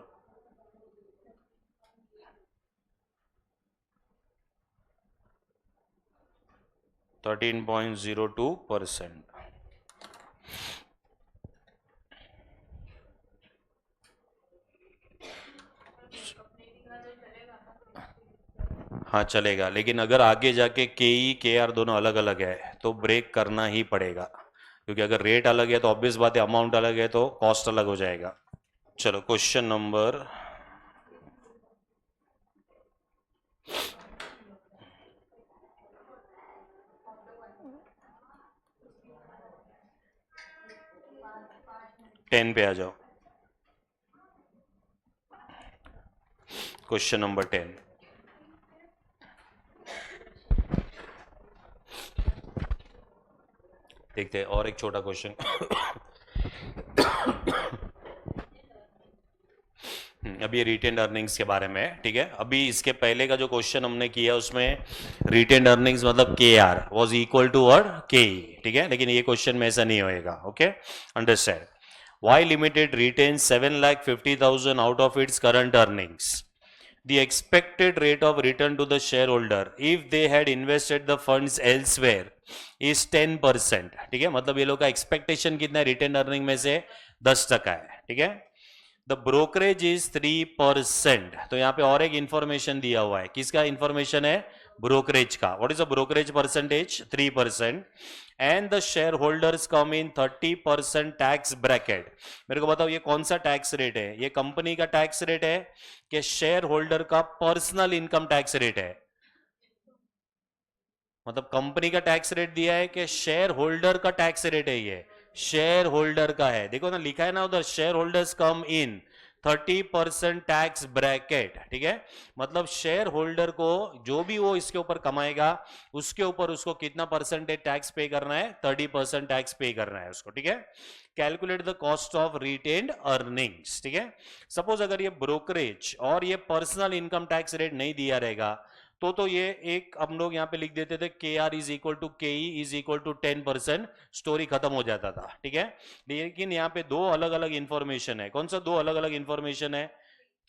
$13.02%. हाँ चलेगा, लेकिन अगर आगे जाके के आर दोनों अलग अलग है तो ब्रेक करना ही पड़ेगा, क्योंकि अगर रेट अलग है तो ऑब्वियस बात है, अमाउंट अलग है तो कॉस्ट अलग हो जाएगा. चलो क्वेश्चन नंबर 10 पे आ जाओ. Question number 10. देखते हैं और एक छोटा क्वेश्चन. अभी रिटेन्ड अर्निंग्स के बारे में है. ठीक है, अभी इसके पहले का जो क्वेश्चन हमने किया उसमें रिटेन्ड अर्निंग्स मतलब के आर वॉज इक्वल टू और के. ठीक है, लेकिन ये क्वेश्चन में ऐसा नहीं होएगा. Okay, understand. Y Limited retains 7,50,000 out of its current earnings. The expected rate of return to the shareholder if they had invested the funds elsewhere is 10%. ठीक है, मतलब ये लोग का एक्सपेक्टेशन कितना है रिटेन अर्निंग में से? 10% है. ठीक है, द ब्रोकरेज इज 3%. तो यहां पे और एक इंफॉर्मेशन दिया हुआ है. किसका इंफॉर्मेशन है? ब्रोकरेज का. What is the brokerage percentage? 3%. And the share holders come in 30% tax bracket. मेरे को बताओ ये कौन सा टैक्स रेट है? ये कंपनी का टैक्स रेट है कि शेयर होल्डर का पर्सनल इनकम टैक्स रेट है? मतलब कंपनी का टैक्स रेट दिया है कि शेयर होल्डर का टैक्स रेट है? ये शेयर होल्डर का है. देखो ना, लिखा है ना उधर, शेयर होल्डर्स कम इन 30% टैक्स ब्रैकेट. ठीक है, मतलब शेयर होल्डर को जो भी वो इसके ऊपर कमाएगा उसके ऊपर उसको कितना परसेंटेज टैक्स पे करना है? 30% टैक्स पे करना है उसको. ठीक है, calculate the cost of retained earnings. ठीक है, सपोज अगर ये ब्रोकरेज और ये पर्सनल इनकम टैक्स रेट नहीं दिया रहेगा तो ये एक हम लोग यहां पे लिख देते थे के R is equal to K E is equal to 10%, story खत्म हो जाता था. ठीक है, लेकिन यहां पे दो अलग अलग इंफॉर्मेशन है. कौन सा दो अलग अलग इंफॉर्मेशन है?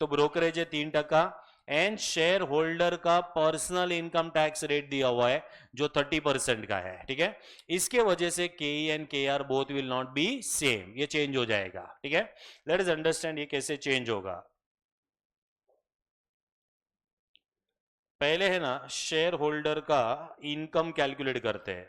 तो ब्रोकरेज है 3% एंड शेयर होल्डर का पर्सनल इनकम टैक्स रेट दिया हुआ है जो 30% का है. ठीक है, इसके वजह से K E and K R both will not be same, ये चेंज हो जाएगा. ठीक है, लेट अस अंडरस्टैंड ये कैसे चेंज होगा. पहले है ना, शेयर होल्डर का इनकम कैलकुलेट करते हैं.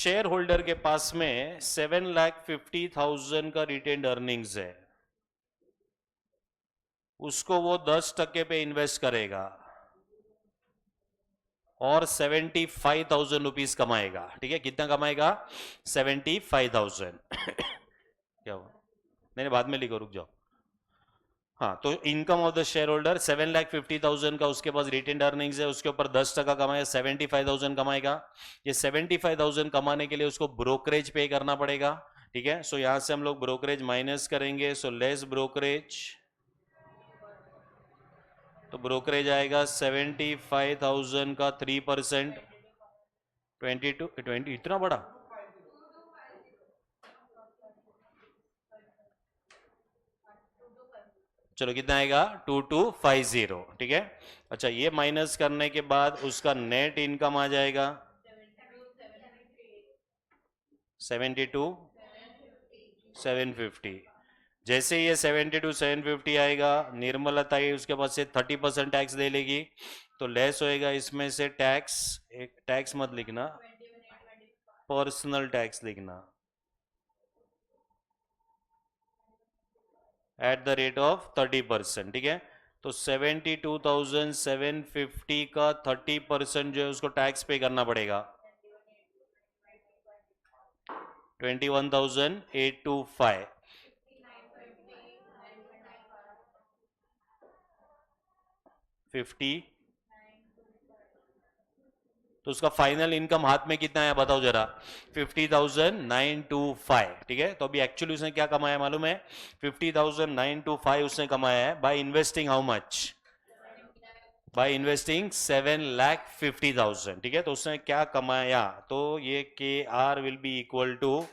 शेयर होल्डर के पास में 7,50,000 का रिटेन्ड अर्निंग्स है, उसको वो 10% पे इन्वेस्ट करेगा और 75,000 रुपीज कमाएगा। ठीक है, कितना कमाएगा? 75,000। क्या हुआ? नहीं बाद में लिखो, रुक जाओ। हाँ, तो income of the share holder 7,50,000 का उसके पास रिटेन्ड अर्निंग्स है, उसके ऊपर 10% कमाएगा, 75,000 कमाएगा। ये 75,000 कमाने के लिए उसको ब्रोकरेज पे करना पड़ेगा। ठीक है, सो यहां से हम लोग ब्रोकरेज माइनस करेंगे, सो लेस ब्रोकरेज, तो ब्रोकरेज आएगा 75,000 का 3%, 20 इतना बड़ा। चलो कितना आएगा? 2250। ठीक है, अच्छा ये माइनस करने के बाद उसका नेट इनकम आ जाएगा 72,750। जैसे ये 72,750 आएगा, निर्मलता ही उसके पास से 30% टैक्स ले लेगी, तो लेस होएगा इसमें से टैक्स। एक टैक्स मत लिखना, पर्सनल टैक्स लिखना, एट द रेट ऑफ 30%। ठीक है, तो 72,750 का 30% जो है उसको टैक्स पे करना पड़ेगा, 21,825। 50, तो उसका फाइनल इनकम हाथ में कितना है बताओ जरा? 50,925। ठीक है, तो अभी एक्चुअली उसने क्या कमाया मालूम है? 50,925 उसने कमाया है by investing how much? By investing 7,50,000। ठीक है, तो उसने क्या कमाया? तो ये KR will be equal to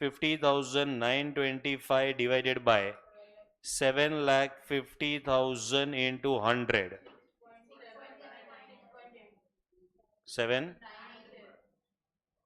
50,925 divided by 7,50,000 into 100, 7,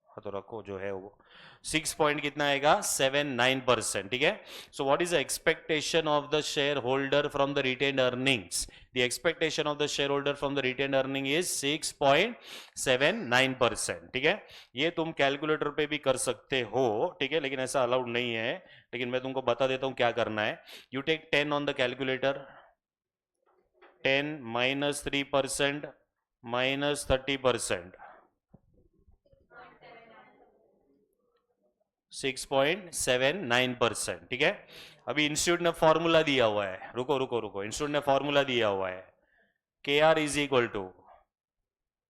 तो रखो जो है वो 6 पॉइंट कितना आएगा? 79%। ठीक है, so what is the expectation of the share holder from the retained earnings? The expectation of the share holder from the retained earning is 6.79%। ठीक है, ये तुम कैलकुलेटर पे भी कर सकते हो। ठीक है, लेकिन ऐसा अलाउड नहीं है, लेकिन मैं तुमको बता देता हूं क्या करना है। You take 10 on the calculator, 10 minus 3% minus 30%, 6.79%। ठीक है, अभी इंस्टीट्यूट ने फॉर्मूला दिया हुआ है, रुको रुको रुको, इंस्टीट्यूट ने फॉर्मूला दिया हुआ है, KR is equal to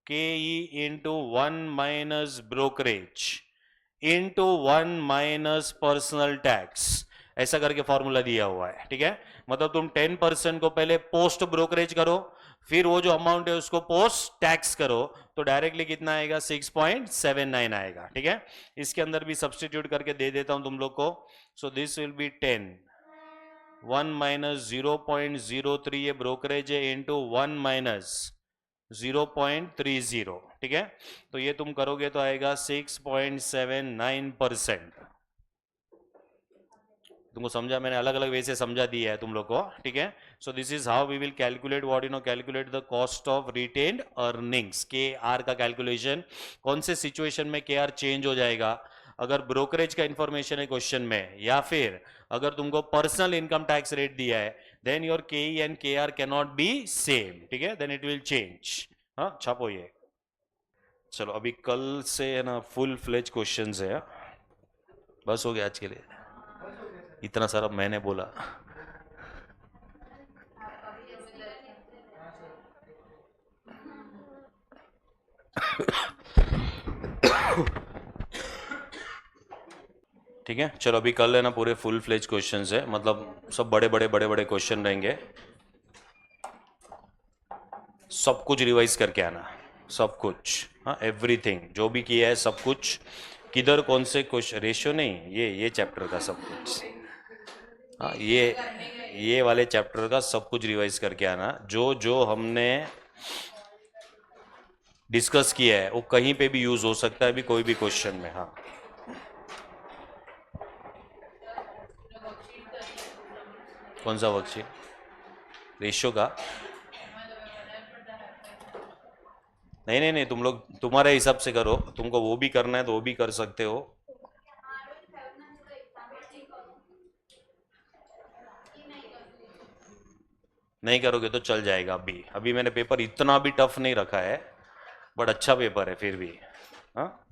KE into 1 minus brokerage into 1 minus personal tax, ऐसा करके फॉर्मूला दिया हुआ है। ठीक है, मतलब तुम 10% को पहले पोस्ट ब्रोकरेज करो, फिर वो जो अमाउंट है उसको पोस्ट टैक्स करो, तो डायरेक्टली कितना आएगा? 6.79 आएगा। ठीक है, इसके अंदर भी सब्सटीट्यूट करके दे देता हूं तुम लोग को। So this will be 10, 1 minus 0.03 ये ब्रोकरेज है, इंटू 1 माइनस 0.30। ठीक है, तो ये तुम करोगे तो आएगा 6.79%। तुमको समझा? मैंने अलग अलग वे से समझा दिया है तुम लोग को। ठीक है, so this is how we will calculate what you know, calculate the cost of retained earnings. KR का कैलकुलेशन कौन से सिचुएशन में KR चेंज हो जाएगा? अगर ब्रोकरेज का इंफॉर्मेशन है क्वेश्चन में, या फिर अगर तुमको पर्सनल इनकम टैक्स रेट दिया है, then your KE and KR can not be same. ठीक है, देन इट विल चेंज। हाँ, छापो ये। चलो अभी कल से है ना फुल फ्लेज क्वेश्चंस है। बस हो गया आज के लिए, इतना सारा मैंने बोला। ठीक है, चलो अभी कल है ना पूरे फुल फ्लेज क्वेश्चंस है, मतलब सब बड़े बड़े क्वेश्चन रहेंगे, सब कुछ रिवाइज करके आना, सब कुछ। हाँ, एवरीथिंग जो भी किया है सब कुछ, किधर कौन से क्वेश्चन, रेशियो नहीं, ये चैप्टर का सब कुछ। हाँ, ये वाले चैप्टर का सब कुछ रिवाइज करके आना। जो जो हमने डिस्कस किया है वो कहीं पे भी यूज हो सकता है भी, कोई भी क्वेश्चन में। हाँ, कौन सा वर्कशीट? रेशियो का? नहीं नहीं नहीं, तुम लोग तुम्हारे हिसाब से करो, तुमको वो भी करना है तो वो भी कर सकते हो। नहीं करोगे तो चल जाएगा। अभी अभी मैंने पेपर इतना भी टफ नहीं रखा है, बट अच्छा पेपर है फिर भी। हाँ